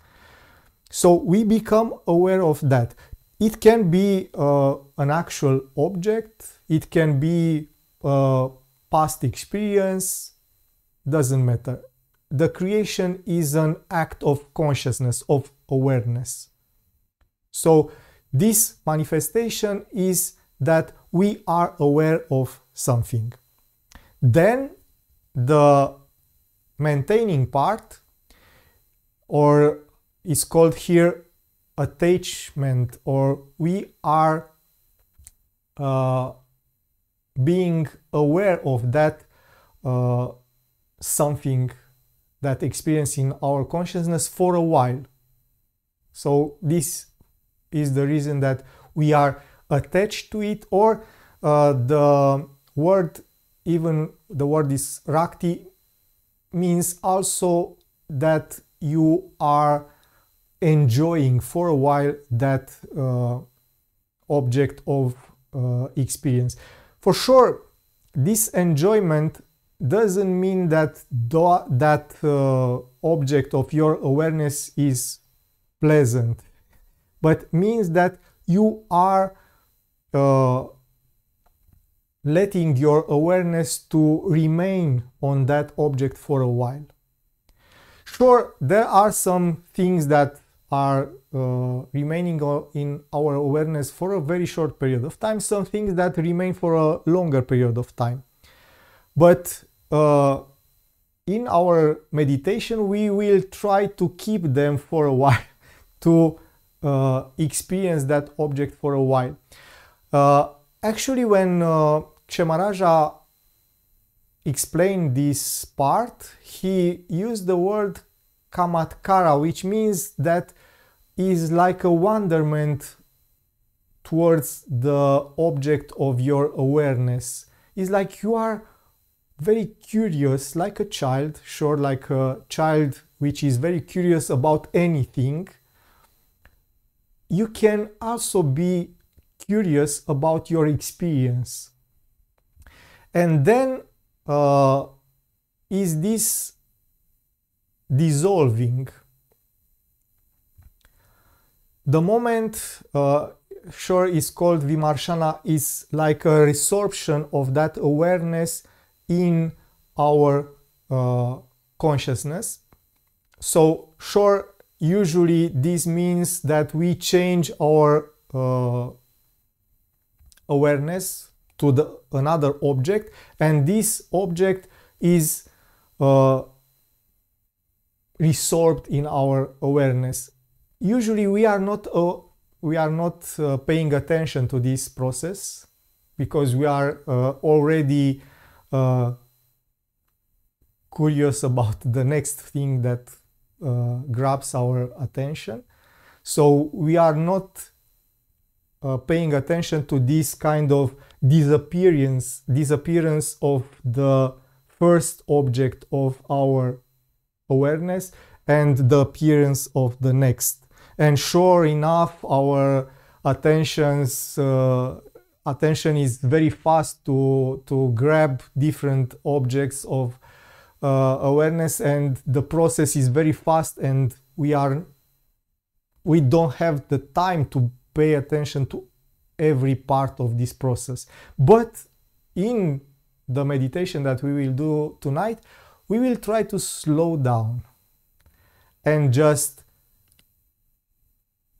So we become aware of that. It can be an actual object, it can be past experience, doesn't matter. The creation is an act of consciousness, of awareness. So this manifestation is that we are aware of something. Then the maintaining part or is called here attachment, or we are being aware of that something, that experience in our consciousness for a while. So this is the reason that we are attached to it, or the word is rakti, means also that you are enjoying for a while that object of experience. For sure, this enjoyment doesn't mean that that object of your awareness is pleasant, but means that you are letting your awareness to remain on that object for a while. Sure, there are some things that are remaining in our awareness for a very short period of time, some things that remain for a longer period of time. But in our meditation, we will try to keep them for a while, to experience that object for a while. Actually, when Kshemaraja explained this part, he used the word kamatkara, which means that is like a wonderment towards the object of your awareness. It's like you are very curious, like a child, sure, like a child which is very curious about anything. You can also be curious about your experience. And then is this dissolving? The moment, sure, is called vimarshana, is like a resorption of that awareness in our consciousness. So sure, usually this means that we change our awareness to another object, and this object is resorbed in our awareness. Usually we are not paying attention to this process, because we are already curious about the next thing that grabs our attention. So we are not paying attention to this kind of disappearance of the first object of our awareness and the appearance of the next. And sure enough, our attention is very fast to grab different objects of awareness, and the process is very fast, and we don't have the time to pay attention to every part of this process. But in the meditation that we will do tonight, we will try to slow down and just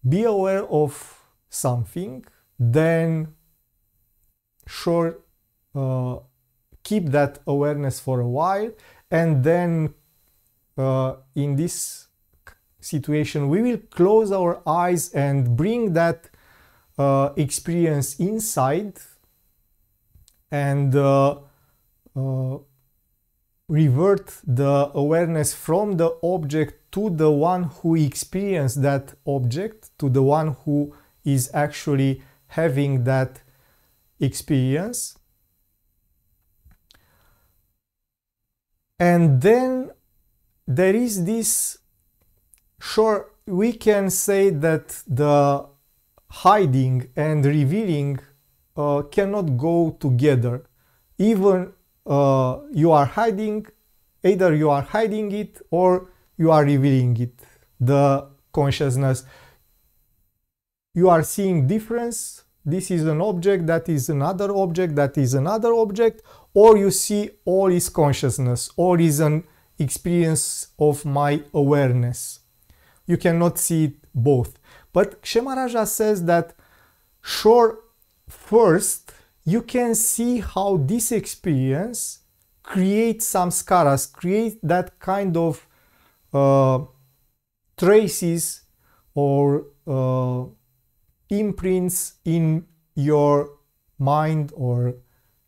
be aware of something, then sure, keep that awareness for a while, and then in this situation we will close our eyes and bring that experience inside, and revert the awareness from the object to the one who experienced that object, to the one who is actually having that experience. And then there is this, sure, we can say that the hiding and revealing cannot go together. Even you are hiding, either you are hiding it or you are revealing it, the consciousness. You are seeing difference. This is an object, that is another object, that is another object, or you see all is consciousness, all is an experience of my awareness. You cannot see it both. But Kshemaraja says that, sure, first you can see how this experience creates samskaras, create that kind of traces or imprints in your mind or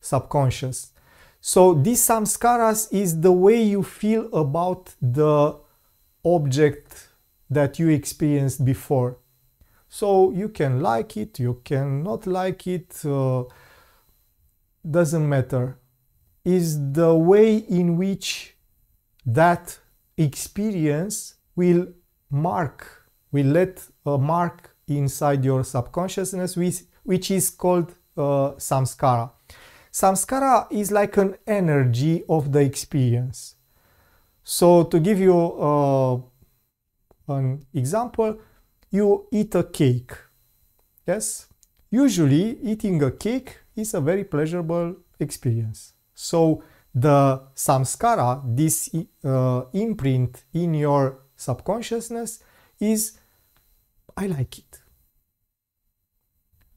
subconscious. So these samskaras is the way you feel about the object that you experienced before. So you can like it, you can not like it, doesn't matter. Is the way in which that experience will let a mark inside your subconsciousness, which is called samskara. Samskara is like an energy of the experience. So to give you an example, you eat a cake. Yes? Usually eating a cake is a very pleasurable experience. So the samskara, this imprint in your subconsciousness is, I like it.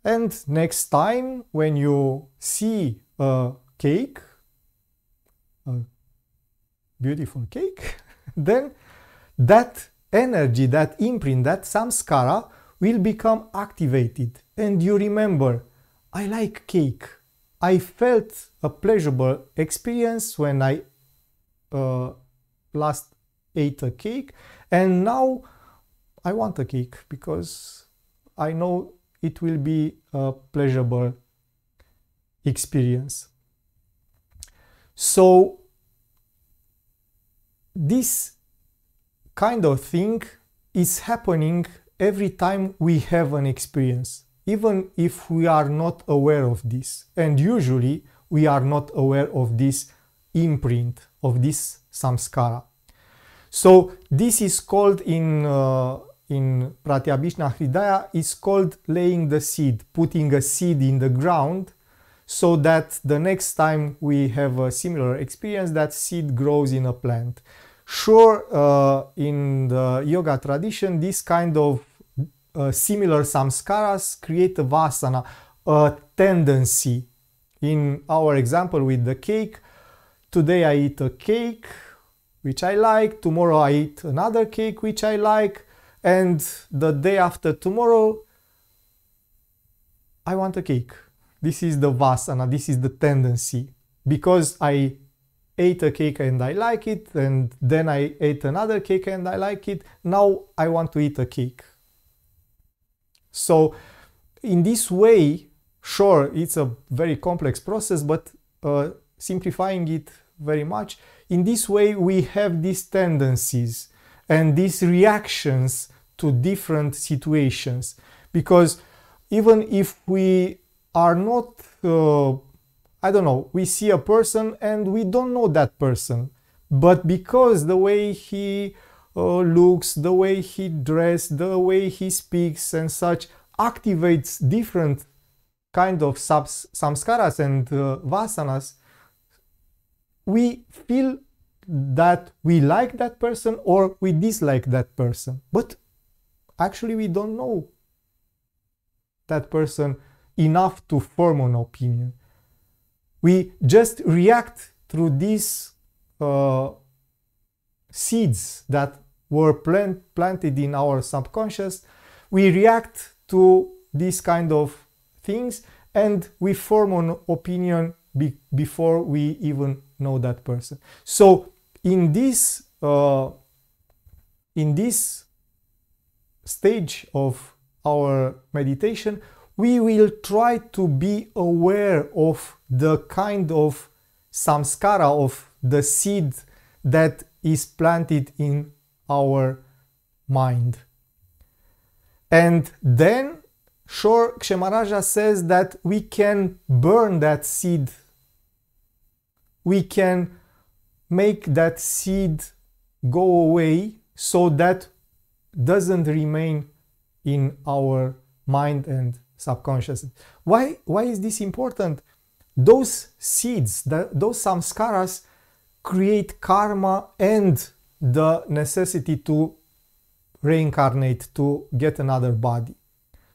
And next time when you see a cake, a beautiful cake, then that energy, that imprint, that samskara will become activated. And you remember, I like cake. I felt a pleasurable experience when I last ate a cake, and now I want a cake because I know it will be a pleasurable experience. So this kind of thing is happening every time we have an experience, even if we are not aware of this. And usually we are not aware of this imprint, of this samskara. So this is called in Pratyabhishna Hridaya, is called laying the seed, putting a seed in the ground, so that the next time we have a similar experience, that seed grows in a plant. Sure, in the yoga tradition, this kind of similar samskaras create a vasana, a tendency. In our example with the cake, today I eat a cake which I like, tomorrow I eat another cake which I like, and the day after tomorrow I want a cake. This is the vasana, this is the tendency. Because I ate a cake and I like it, and then I ate another cake and I like it, now I want to eat a cake. So in this way, sure, it's a very complex process, but simplifying it very much, in this way we have these tendencies and these reactions to different situations. Because even if we are not, I don't know, we see a person and we don't know that person, but because the way he looks, the way he dresses, the way he speaks and such activates different kind of samskaras and vasanas, we feel that we like that person or we dislike that person. But actually we don't know that person enough to form an opinion. We just react through these seeds that were planted in our subconscious. We react to these kind of things and we form an opinion before we even know that person. So in this stage of our meditation, we will try to be aware of the kind of samskara, of the seed that is planted in our mind. And then, sure, Kshemaraja says that we can burn that seed. We can make that seed go away so that doesn't remain in our mind and subconscious. Why is this important? Those seeds, those samskaras create karma and the necessity to reincarnate, to get another body.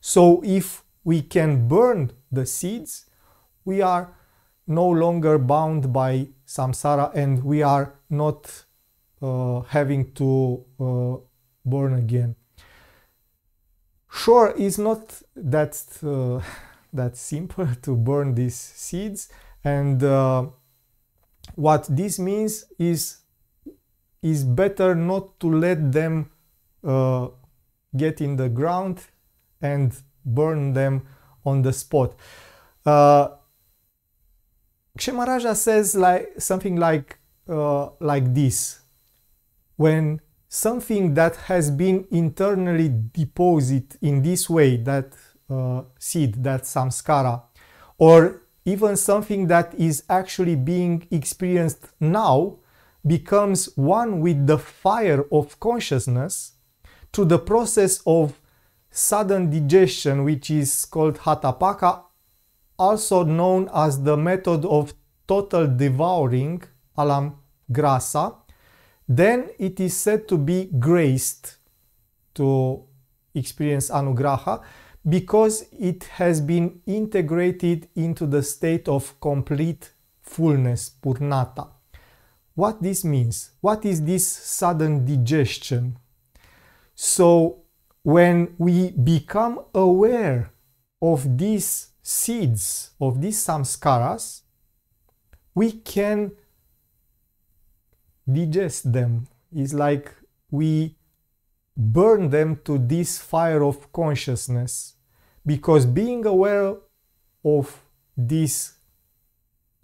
So if we can burn the seeds, we are no longer bound by samsara and we are not having to born again. Sure, it's not that that simple to burn these seeds, and what this means is better not to let them get in the ground and burn them on the spot. Kshemaraja says something like this: when something that has been internally deposited in this way, that seed, that samskara, or even something that is actually being experienced now, becomes one with the fire of consciousness through the process of sudden digestion, which is called hatapaka, also known as the method of total devouring, alam grasa, then it is said to be graced to experience anugraha, because it has been integrated into the state of complete fullness, purnata. What this means? What is this sudden digestion? So when we become aware of these seeds, of these samskaras, we can digest them. It's like we burn them to this fire of consciousness, because being aware of this,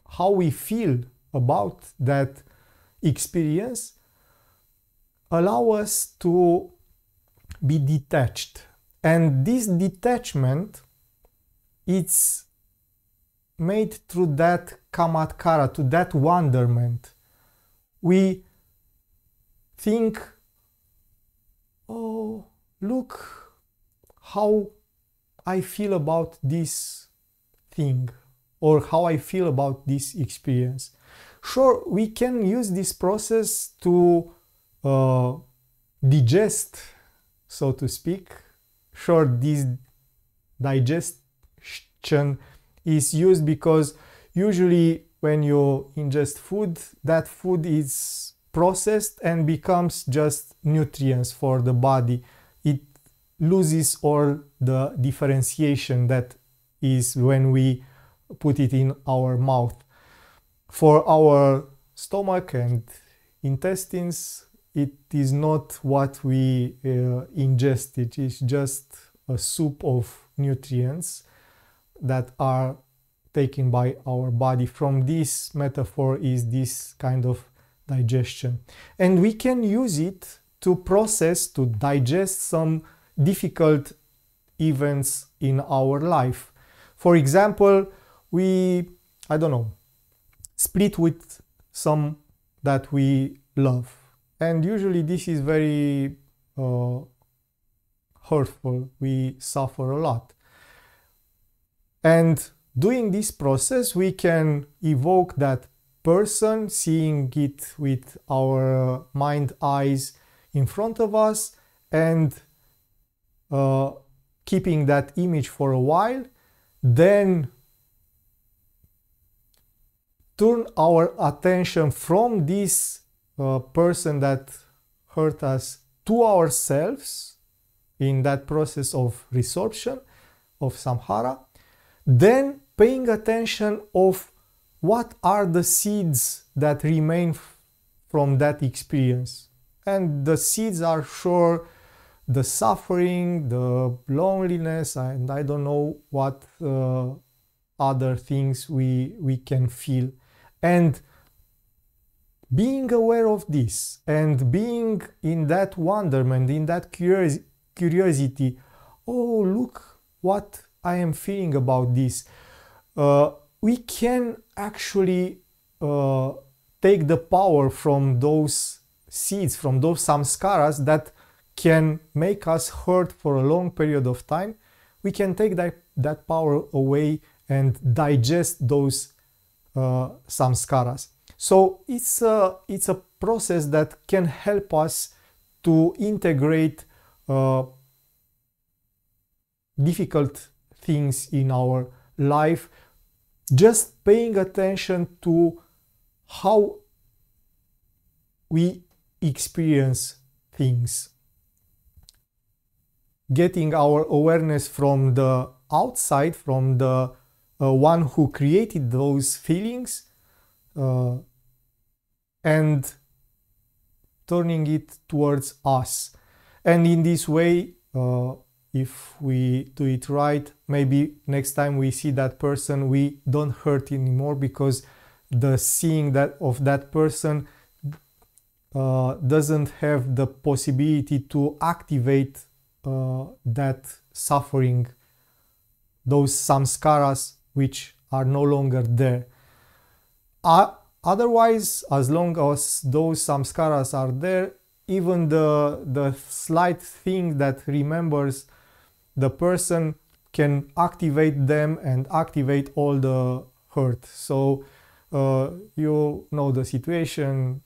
how we feel about that experience, allow us to be detached. And this detachment, it's made through that kamatkara, to that wonderment. We think, oh, look how I feel about this thing, or how I feel about this experience. Sure, we can use this process to digest, so to speak. Sure, this digestion is used because usually when you ingest food, that food is processed and becomes just nutrients for the body. It loses all the differentiation that is when we put it in our mouth. For our stomach and intestines, it is not what we ingest. It is just a soup of nutrients that are taken by our body. From this metaphor is this kind of digestion. And we can use it to process, to digest some difficult events in our life. For example, we, I don't know, split with some that we love. And usually this is very hurtful. We suffer a lot. And doing this process, we can evoke that person, seeing it with our mind eyes in front of us, and keeping that image for a while, then turn our attention from this person that hurt us to ourselves in that process of resorption, of samhara, then paying attention of what are the seeds that remain from that experience. And the seeds are sure the suffering, the loneliness, and I don't know what other things we can feel. And being aware of this and being in that wonderment, in that curiosity, oh, look what I am feeling about this. We can actually take the power from those seeds, from those samskaras that can make us hurt for a long period of time. We can take that power away and digest those samskaras. So it's a process that can help us to integrate difficult things in our life, just paying attention to how we experience things. getting our awareness from the outside, from the one who created those feelings, and turning it towards us. And in this way, if we do it right, maybe next time we see that person, we don't hurt anymore, because the seeing that of that person doesn't have the possibility to activate that suffering, those samskaras which are no longer there. Otherwise, as long as those samskaras are there, even the slight thing that remembers the person can activate them and activate all the hurt. So you know the situation,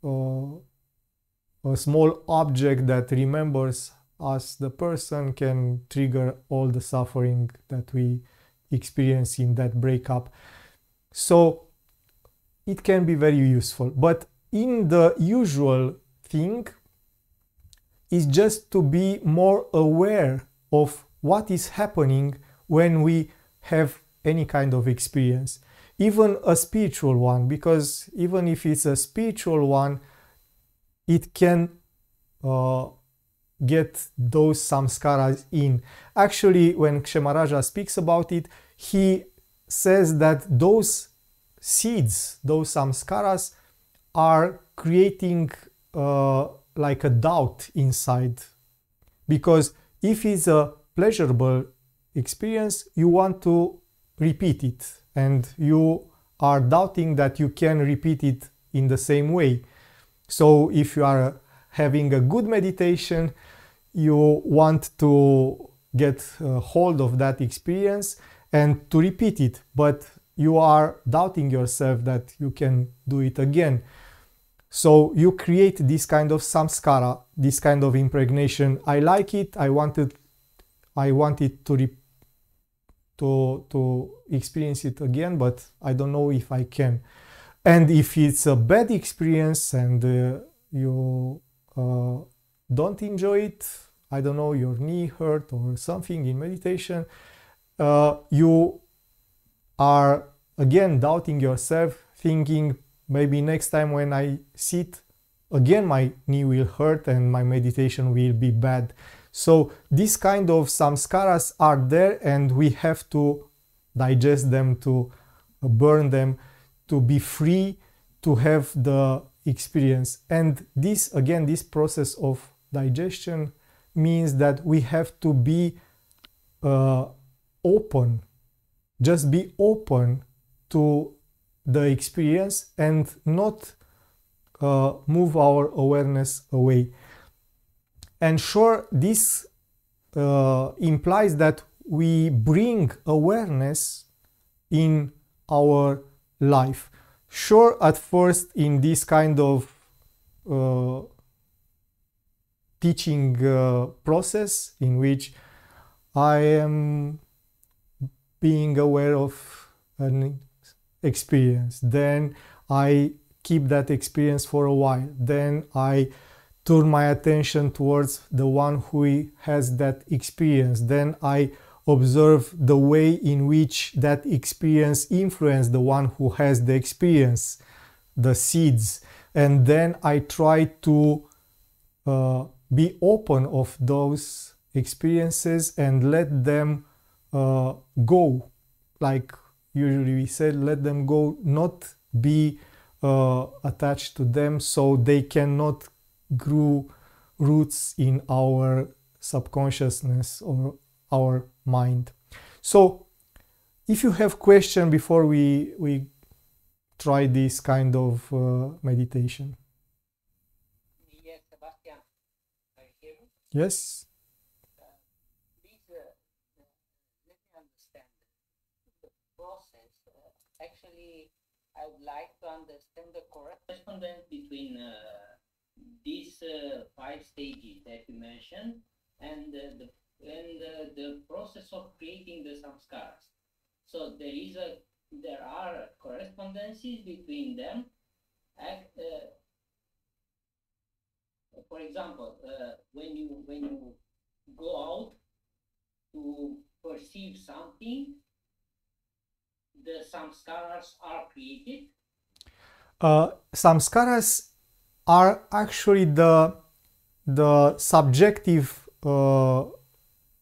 a small object that remembers us, the person, can trigger all the suffering that we experience in that breakup. So it can be very useful, but in the usual thing is just to be more aware of what is happening when we have any kind of experience, even a spiritual one, because even if it's a spiritual one, it can get those samskaras in. Actually, when Kshemaraja speaks about it, he says that those seeds, those samskaras, are creating like a doubt inside, because if it's a pleasurable experience, you want to repeat it, and you are doubting that you can repeat it in the same way. So if you are having a good meditation, you want to get hold of that experience and to repeat it, but you are doubting yourself that you can do it again. So you create this kind of samskara, this kind of impregnation. I like it, I want it to experience it again, but I don't know if I can. And if it's a bad experience and you don't enjoy it, I don't know, your knee hurt or something in meditation, you are again doubting yourself, thinking maybe next time when I sit again my knee will hurt and my meditation will be bad. So this kind of samskaras are there, and we have to digest them, to burn them, to be free to have the experience. And this, again, this process of digestion means that we have to be open, just be open to the experience and not move our awareness away. And sure, this implies that we bring awareness in our life. Sure, at first in this kind of teaching process in which I am being aware of an experience, then I keep that experience for a while, then I turn my attention towards the one who has that experience, then I observe the way in which that experience influences the one who has the experience, the seeds, and then I try to be open of those experiences and let them go. Like usually we said, let them go, not be attached to them, so they cannot grow roots in our subconsciousness or our mind. So if you have question before we try this kind of meditation. Yes, Sebastian, are you hear me? Yes. Please let me understand the process. Actually, I would like to understand the correspondence between these 5 stages that you mentioned and the process of creating the samskaras. So there are correspondences between them. For example, when you go out to perceive something, the samskaras are created? Samskaras are actually the subjective, the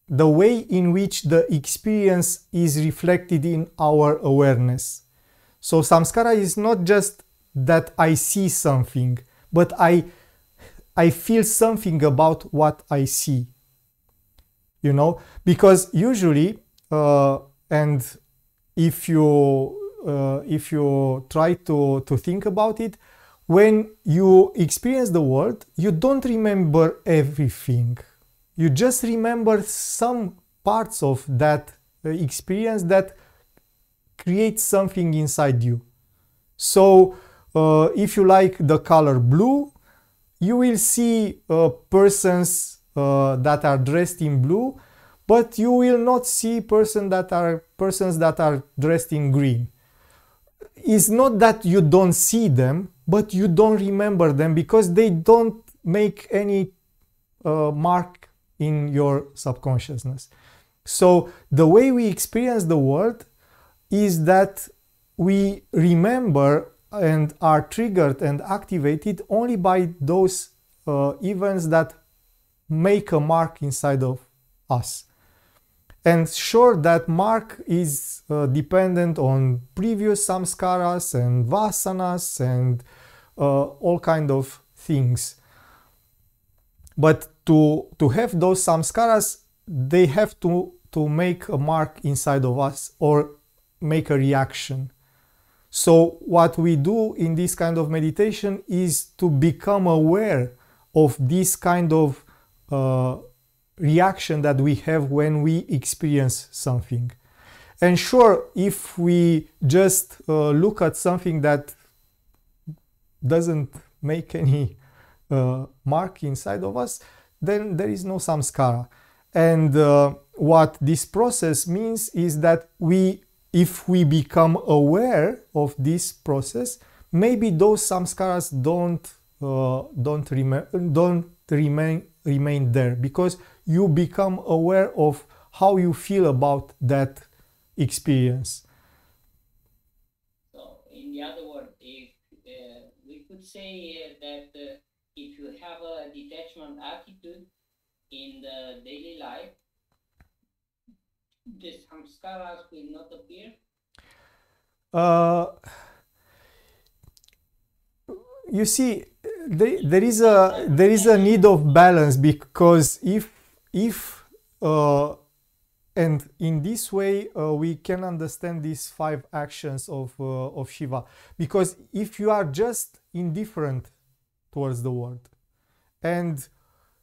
way in which the experience is reflected in our awareness. So samskara is not just that I see something, but I feel something about what I see. You know, because usually, and if you try to think about it, when you experience the world, you don't remember everything. You just remember some parts of that experience that create something inside you. So if you like the color blue, you will see persons that are dressed in blue, but you will not see persons that are dressed in green. It's not that you don't see them, but you don't remember them because they don't make any mark in your subconsciousness. So the way we experience the world is that we remember and are triggered and activated only by those events that make a mark inside of us. And sure, that mark is dependent on previous samskaras and vasanas and all kind of things. But to have those samskaras, they have to make a mark inside of us or make a reaction. So what we do in this kind of meditation is to become aware of this kind of reaction that we have when we experience something. And sure, if we just look at something that doesn't make any mark inside of us, then there is no samskara. And what this process means is that if we become aware of this process, maybe those samskaras don't remain there, because you become aware of how you feel about that experience. So, in the other word, if we could say that if you have a detachment attitude in the daily life, the samskaras will not appear? You see, there is a need of balance, because if and in this way we can understand these 5 actions of Shiva, because if you are just indifferent towards the world and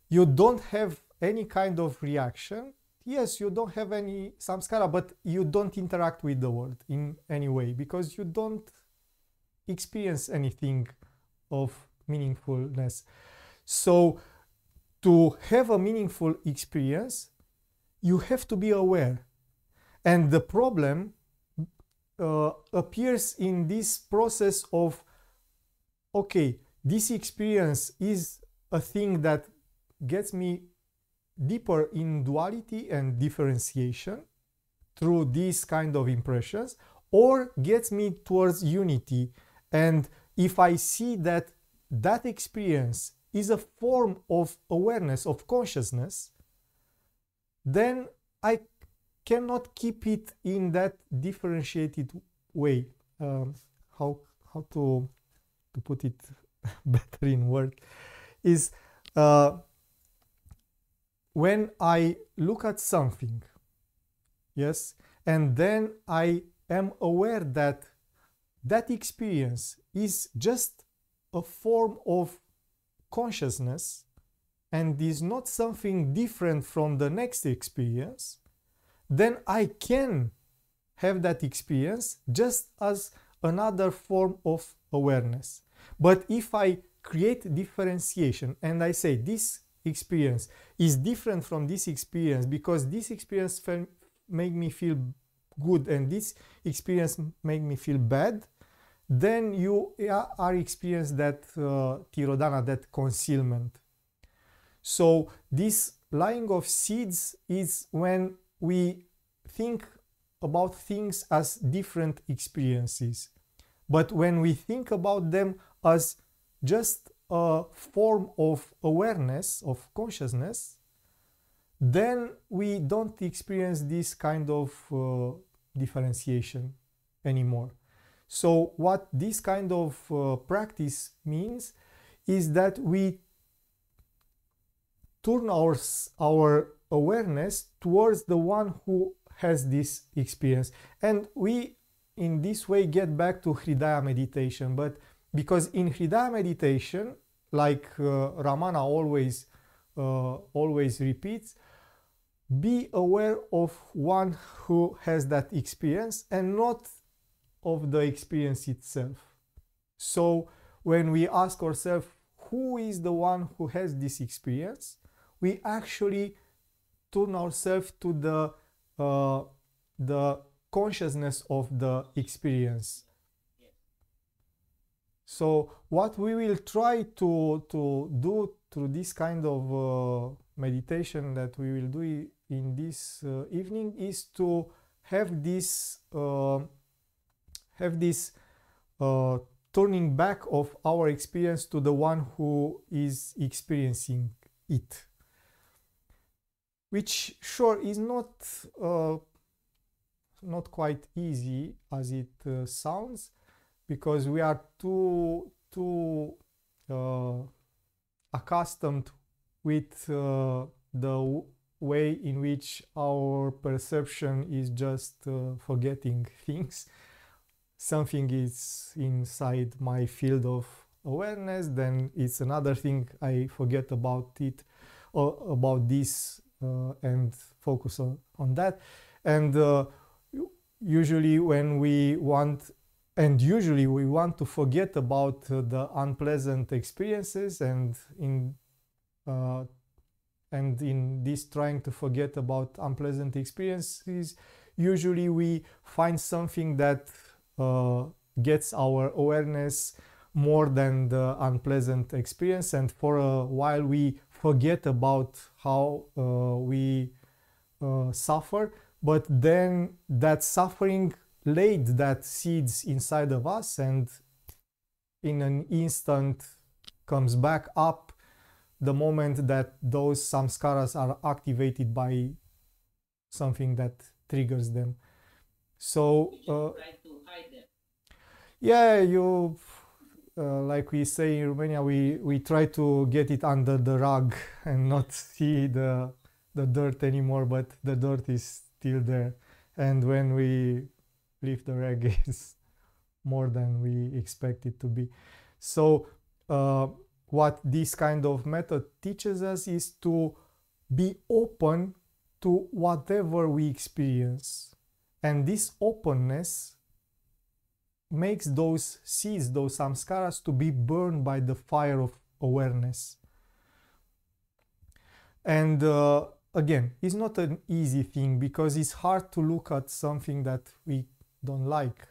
you don't have any kind of reaction, yes, you don't have any samskara, but you don't interact with the world in any way because you don't experience anything of meaningfulness. So to have a meaningful experience, you have to be aware. And the problem appears in this process of, okay, this experience is a thing that gets me deeper in duality and differentiation through these kind of impressions, or gets me towards unity. And if I see that that experience is a form of awareness, of consciousness, then I cannot keep it in that differentiated way. How to put it better in words is, when I look at something, yes, and then I am aware that that experience is just a form of consciousness and is not something different from the next experience, then I can have that experience just as another form of awareness. But if I create differentiation and I say this experience is different from this experience because this experience make me feel good and this experience make me feel bad, then you are experiencing that tirodhana, that concealment. So this lying of seeds is when we think about things as different experiences. But when we think about them as just a form of awareness, of consciousness, then we don't experience this kind of differentiation anymore. So what this kind of practice means is that we turn our awareness towards the one who has this experience. And we, in this way, get back to Hridaya meditation. But because in Hridaya meditation, like Ramana always repeats, be aware of one who has that experience and not of the experience itself. So when we ask ourselves, who is the one who has this experience, we actually turn ourselves to the consciousness of the experience. So what we will try to do through this kind of meditation that we will do in this evening is to have this turning back of our experience to the one who is experiencing it, which sure is not quite easy as it sounds, because we are too accustomed with the way in which our perception is just forgetting things. Something is inside my field of awareness, then it's another thing, I forget about it, or about this, and focus on that. And usually we want to forget about the unpleasant experiences, and in this trying to forget about unpleasant experiences, usually we find something that gets our awareness more than the unpleasant experience, and for a while we forget about how we suffer, but then that suffering laid that seeds inside of us, and in an instant comes back up the moment that those samskaras are activated by something that triggers them. So try to hide them. Yeah, you like we say in Romania, we try to get it under the rug and not see the dirt anymore, but the dirt is still there, and when we lift the rag, is more than we expect it to be. So what this kind of method teaches us is to be open to whatever we experience, and this openness makes those seeds, those samskaras, to be burned by the fire of awareness. And again, it's not an easy thing, because it's hard to look at something that we don't like,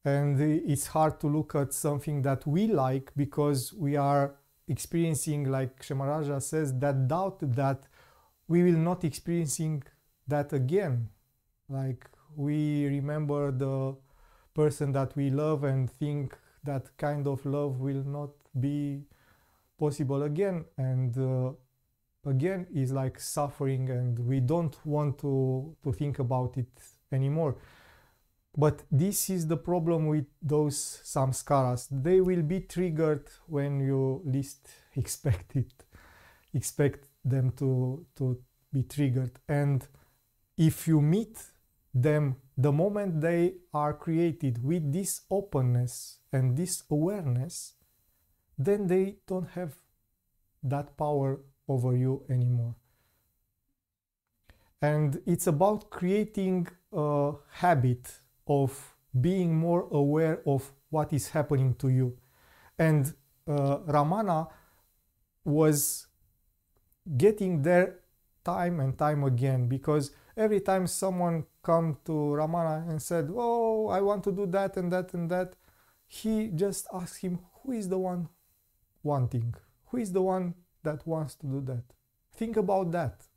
and it's hard to look at something that we like, because we are experiencing, like Shemaraja says, that doubt that we will not experiencing that again. Like we remember the person that we love and think that kind of love will not be possible again, and again is like suffering, and we don't want to think about it anymore. But this is the problem with those samskaras. They will be triggered when you least expect them to be triggered. And if you meet them the moment they are created with this openness and this awareness, then they don't have that power over you anymore. And it's about creating a habit of being more aware of what is happening to you. And Ramana was getting there time and time again, because every time someone come to Ramana and said, oh, I want to do that and that and that, he just asked him, who is the one wanting? Who is the one that wants to do that? Think about that.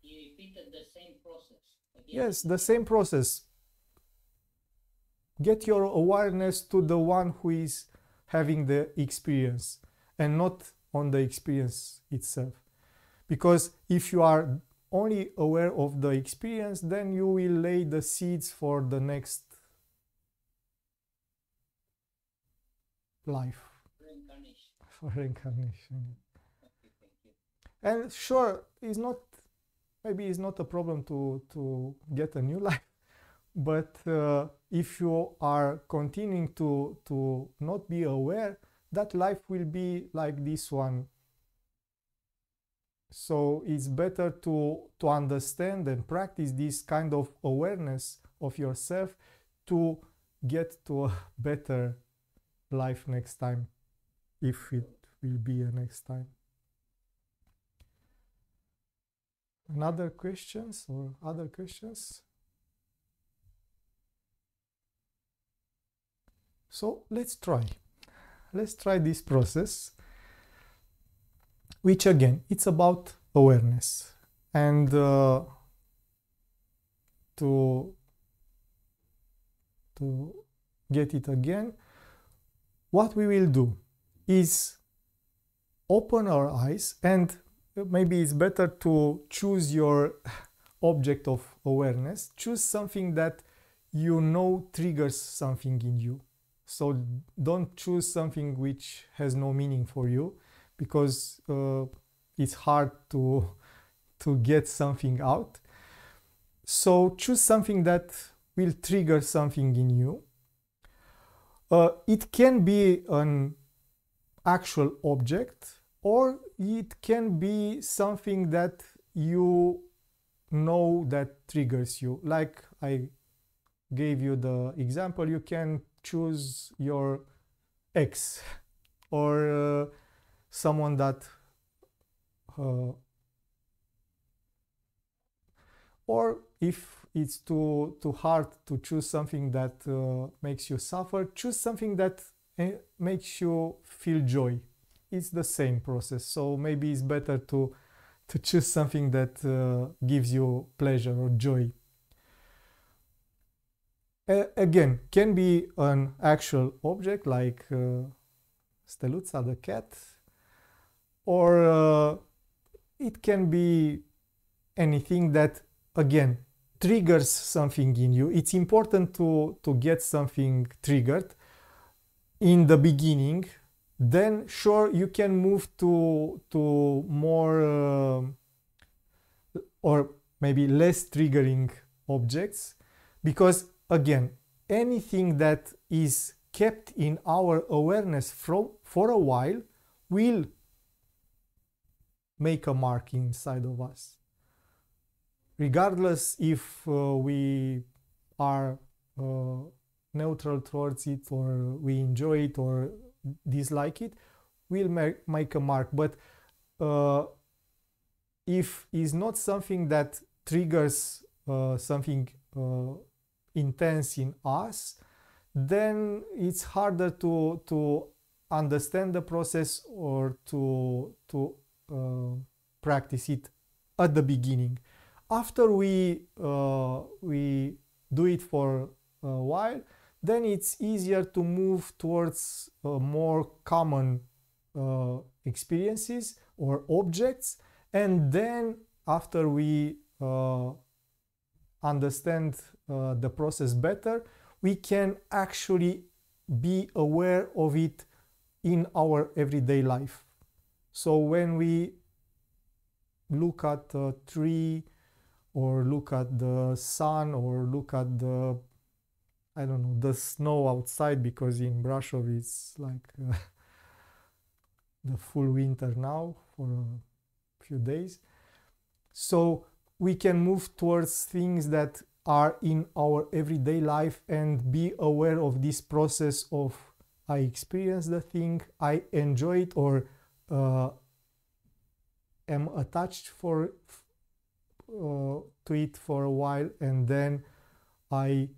He repeated the same process. Again. Yes, the same process. Get your awareness to the one who is having the experience and not on the experience itself. Because if you are only aware of the experience, then you will lay the seeds for the next life. Reincarnation. For reincarnation. Okay, thank you. And sure, maybe it's not a problem to get a new life, but if you are continuing to not be aware, that life will be like this one. So it's better to understand and practice this kind of awareness of yourself to get to a better life next time, if it will be a next time. Another questions or other questions? So let's try this process, which again, it's about awareness. And to get it again, what we will do is open our eyes, and maybe it's better to choose your object of awareness. Choose something that you know triggers something in you. So don't choose something which has no meaning for you, because it's hard to get something out. So choose something that will trigger something in you. It can be an actual object, or it can be something that you know that triggers you. Like I gave you the example, you can choose your ex or someone that or if it's too hard to choose something that makes you suffer, choose something that makes you feel joy. It's the same process. So maybe it's better to choose something that gives you pleasure or joy. Again, can be an actual object like Steluța the cat, or it can be anything that again triggers something in you. It's important to get something triggered in the beginning. Then sure, you can move to more or maybe less triggering objects, because again, anything that is kept in our awareness for a while will make a mark inside of us. Regardless if we are neutral towards it, or we enjoy it or dislike it, will make a mark. But if it's not something that triggers something intense in us, then it's harder to understand the process or to practice it at the beginning. After we do it for a while, then it's easier to move towards more common experiences or objects. And then after we understand the process better, we can actually be aware of it in our everyday life. So when we look at a tree, or look at the sun, or look at the, I don't know, the snow outside, because in Brasov it's like the full winter now for a few days. So we can move towards things that are in our everyday life and be aware of this process of I experience the thing, I enjoy it, or am attached to it for a while, and then I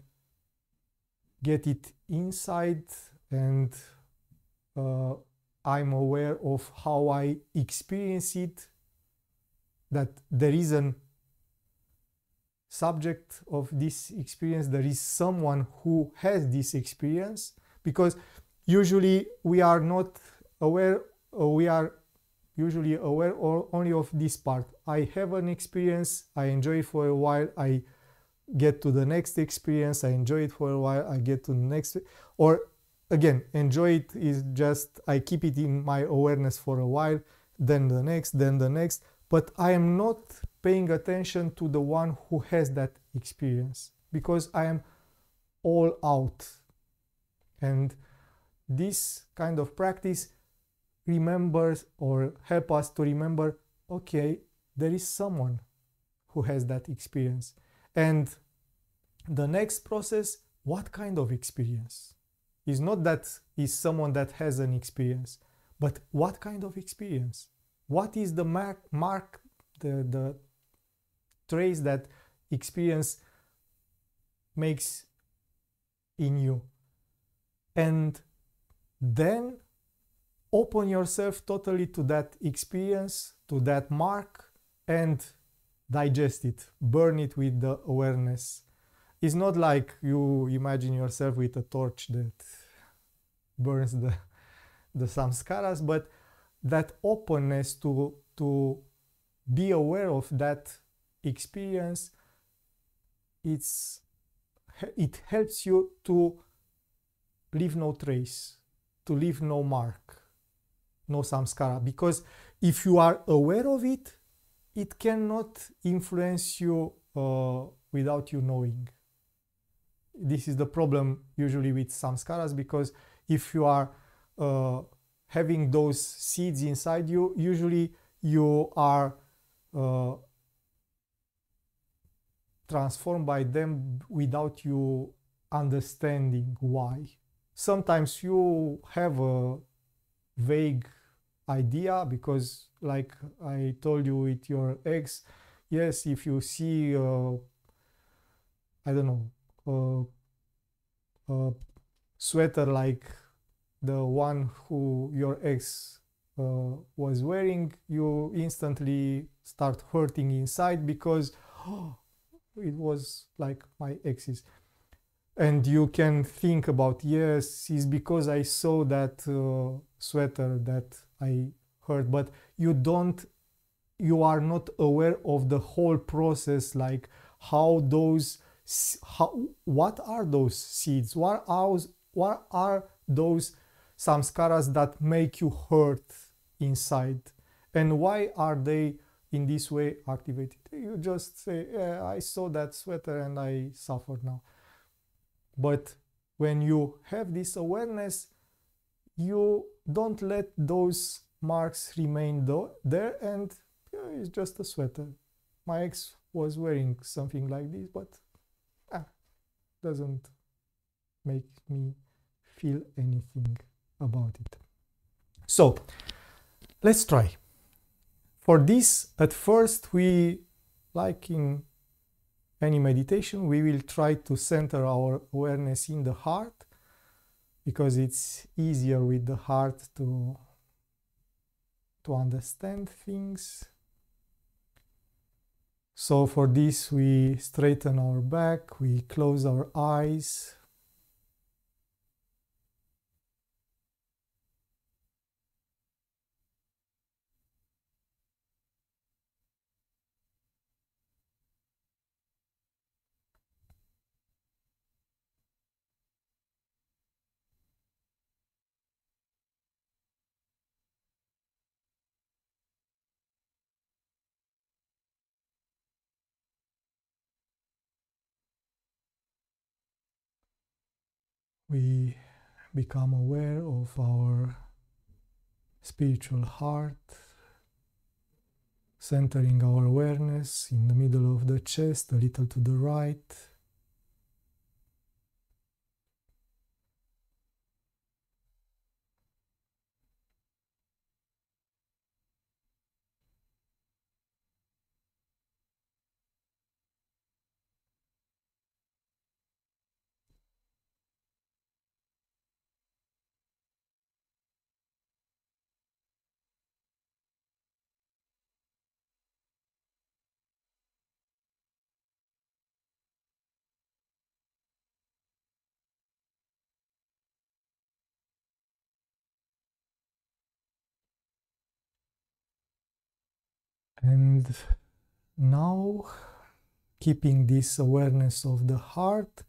get it inside, and I'm aware of how I experience it that there is an subject of this experience, there is someone who has this experience, because usually we are not aware, or we are usually aware only of this part. I have an experience, I enjoy it for a while, I get to the next experience, I enjoy it for a while, I get to the next, or again, enjoy it is just I keep it in my awareness for a while, then the next, but I am not paying attention to the one who has that experience, because I am all out. And this kind of practice remembers or help us to remember, okay, there is someone who has that experience. And the next process, what kind of experience? Is not that is someone that has an experience, but what kind of experience? What is the mark, the trace that experience makes in you? And then open yourself totally to that experience, to that mark, and digest it, burn it with the awareness. It's not like you imagine yourself with a torch that burns the samskaras, but that openness to be aware of that experience, it helps you to leave no trace, to leave no mark, no samskara, because if you are aware of it, it cannot influence you without you knowing. This is the problem usually with samskaras, because if you are having those seeds inside you, usually you are transformed by them without you understanding why. Sometimes you have a vague idea, because like I told you with your ex, yes, if you see I don't know, a sweater like the one who your ex was wearing, you instantly start hurting inside, because it was like my ex's. And you can think about, yes, it's because I saw that sweater that I hurt, but you are not aware of the whole process, like what are those seeds? What are those samskaras that make you hurt inside? And why are they in this way activated? You just say, yeah, I saw that sweater and I suffer now. But when you have this awareness, you don't let those marks remain there, and yeah, it's just a sweater. My ex was wearing something like this, but doesn't make me feel anything about it. So let's try. For this, at first, like in any meditation, we will try to center our awareness in the heart, because it's easier with the heart to understand things. So for this, we straighten our back, we close our eyes. We become aware of our spiritual heart, centering our awareness in the middle of the chest, a little to the right. And now, keeping this awareness of the heart,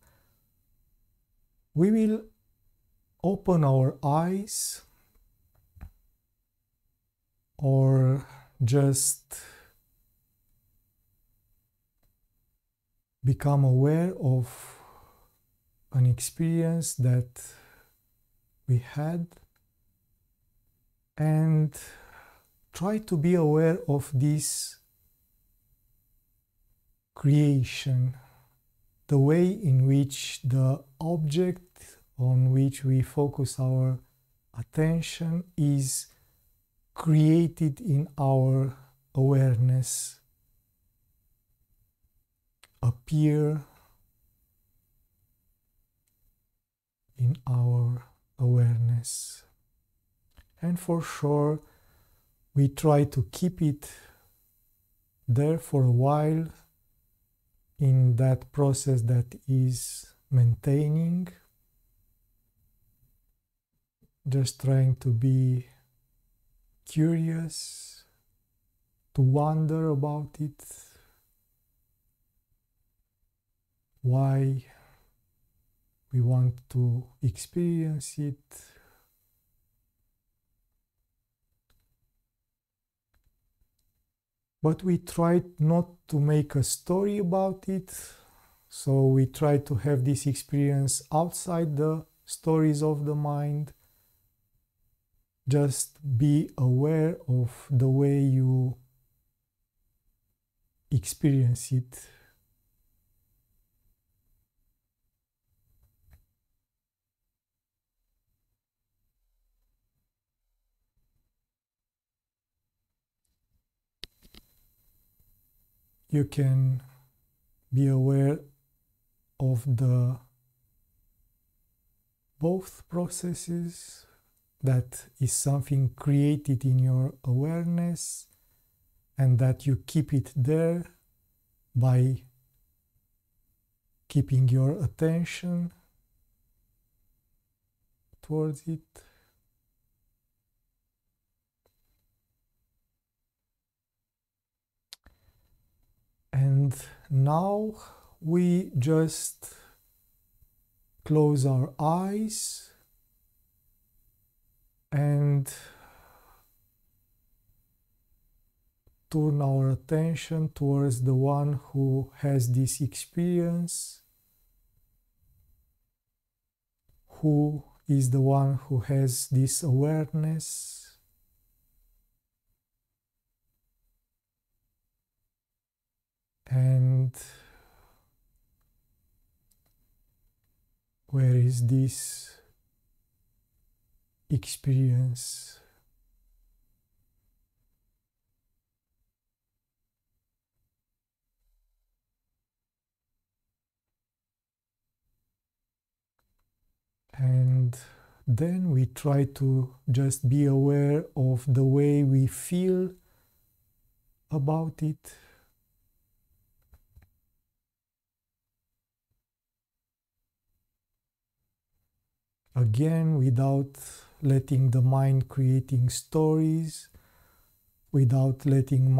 we will open our eyes or just become aware of an experience that we had and try to be aware of this creation, the way in which the object on which we focus our attention is created in our awareness, appear in our awareness. And for sure, we try to keep it there for a while in that process that is maintaining, just trying to be curious, to wonder about it, why we want to experience it. But we try not to make a story about it, so we try to have this experience outside the stories of the mind. Just be aware of the way you experience it. You can be aware of the both processes, that is something created in your awareness and that you keep it there by keeping your attention towards it. And now we just close our eyes and turn our attention towards the one who has this experience, who is the one who has this awareness. And where is this experience? And then we try to just be aware of the way we feel about it. Again, without letting the mind creating stories, without letting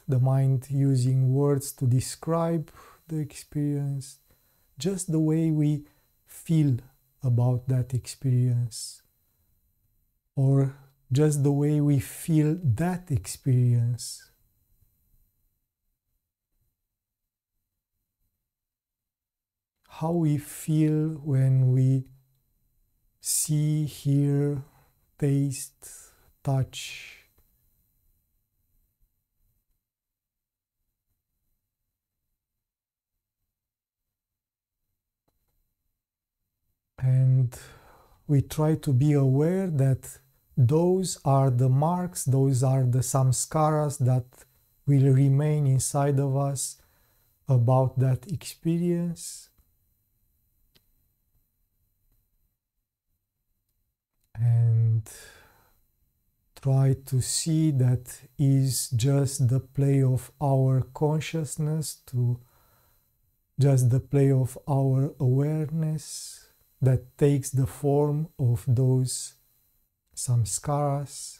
the mind using words to describe the experience, just the way we feel about that experience, or just the way we feel that experience. How we feel when we see, hear, taste, touch. And we try to be aware that those are the marks, those are the samskaras that will remain inside of us about that experience. And try to see that is just the play of our consciousness, to just the play of our awareness that takes the form of those samskaras.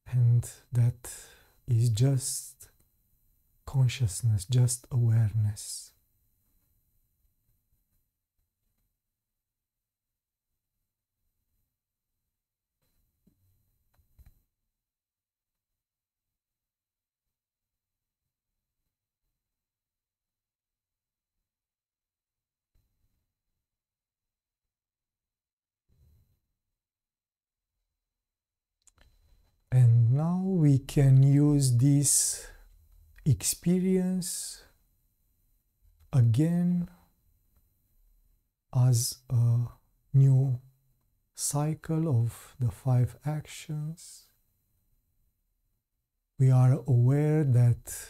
And that is just consciousness, just awareness. And now we can use this experience again as a new cycle of the 5 actions. We are aware that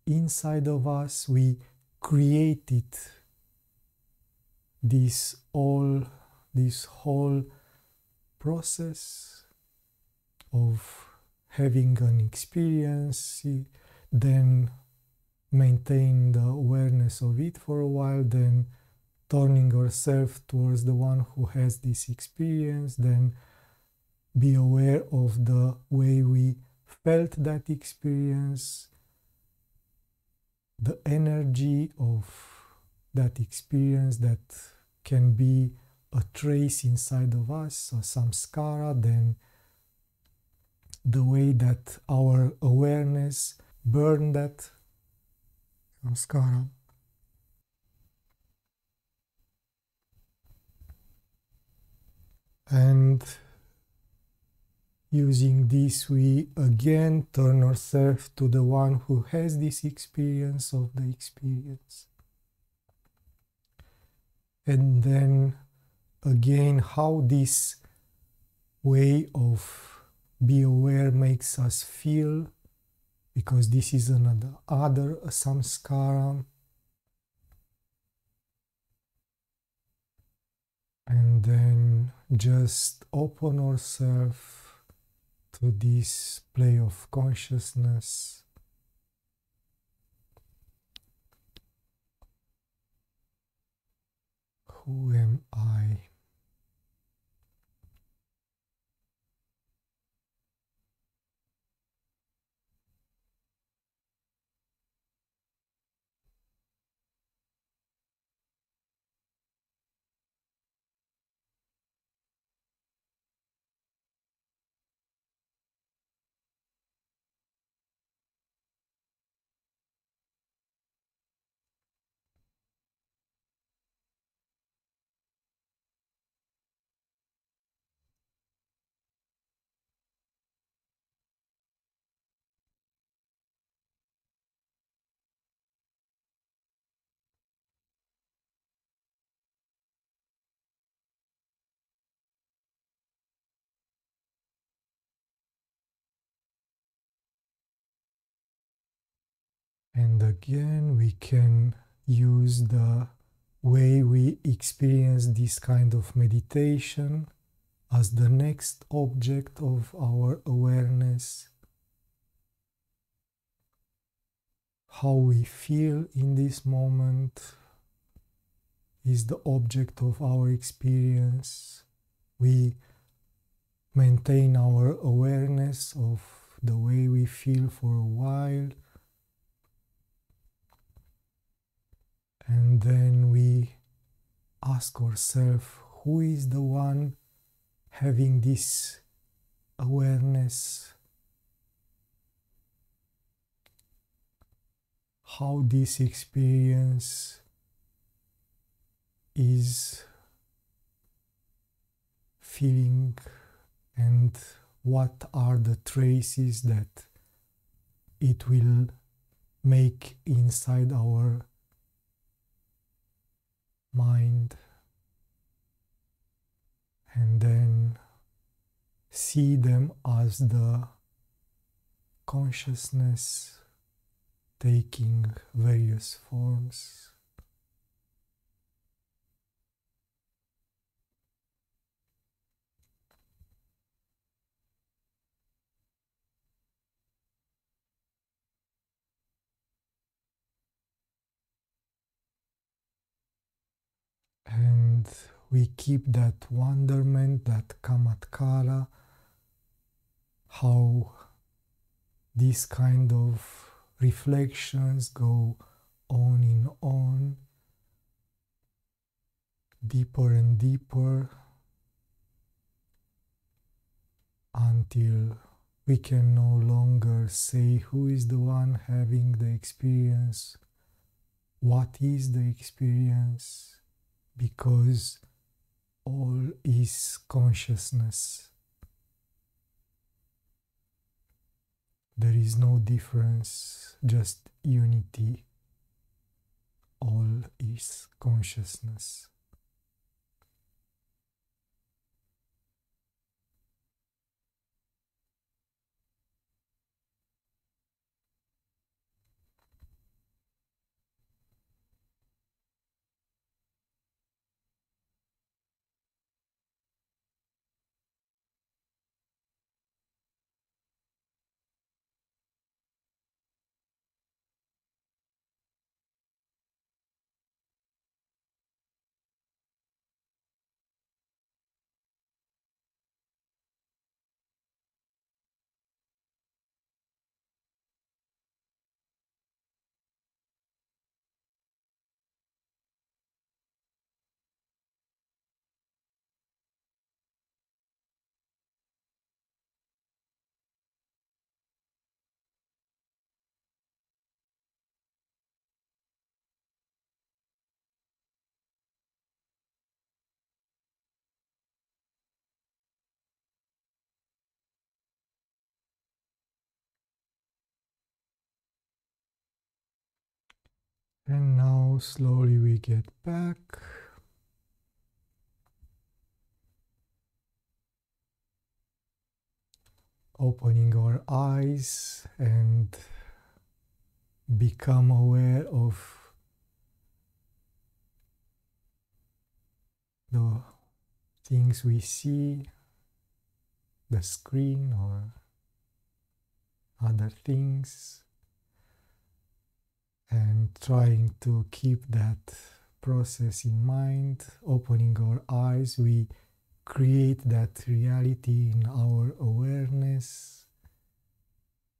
inside of us we created this whole process of having an experience, then maintain the awareness of it for a while, then turning ourselves towards the one who has this experience, then be aware of the way we felt that experience, the energy of that experience that can be a trace inside of us, a samskara, then the way that our awareness burned that samskara. And using this, we again turn ourselves to the one who has this experience of the experience. And then again, how this way of be aware makes us feel, because this is other samskara. And then just open ourselves to this play of consciousness. Who am I? And again, we can use the way we experience this kind of meditation as the next object of our awareness. How we feel in this moment is the object of our experience. We maintain our awareness of the way we feel for a while. And then we ask ourselves, who is the one having this awareness? How this experience is feeling, and what are the traces that it will make inside our mind. And then see them as the consciousness taking various forms. And we keep that wonderment, that chamatkara, how these kind of reflections go on and on, deeper and deeper, until we can no longer say who is the one having the experience, what is the experience, because all is consciousness. There is no difference, just unity. All is consciousness. And now slowly we get back. Opening our eyes and become aware of the things we see, the screen or other things, and trying to keep that process in mind. Opening our eyes, we create that reality in our awareness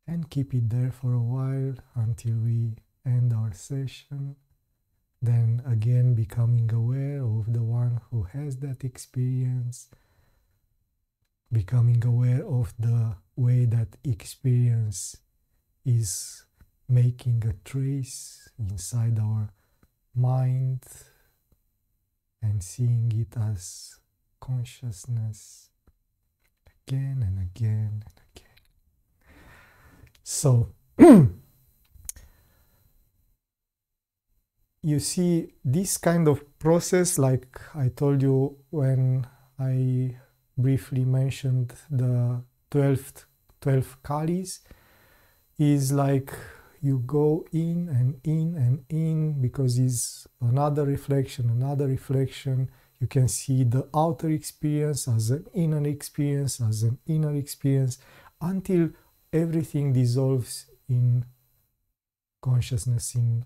and keep it there for a while until we end our session. Then again becoming aware of the one who has that experience, becoming aware of the way that experience is making a trace inside our mind and seeing it as consciousness again and again and again. So you see this kind of process, like I told you when I briefly mentioned the 12 kalis, is like you go in and in and in, because it's another reflection. You can see the outer experience as an inner experience, until everything dissolves in consciousness, in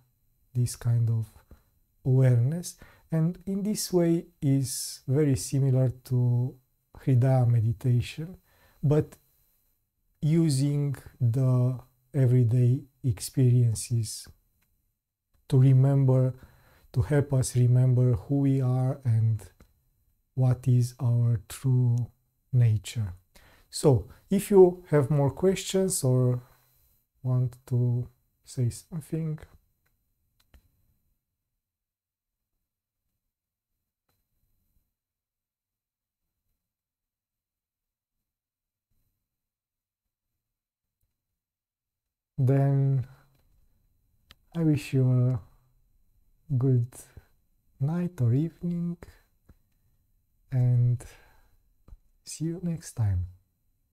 this kind of awareness. And in this way is very similar to Hridaya meditation, but using the everyday experiences to remember, to help us remember who we are and what is our true nature. So if you have more questions or want to say something, then I wish you a good night or evening, and see you next time.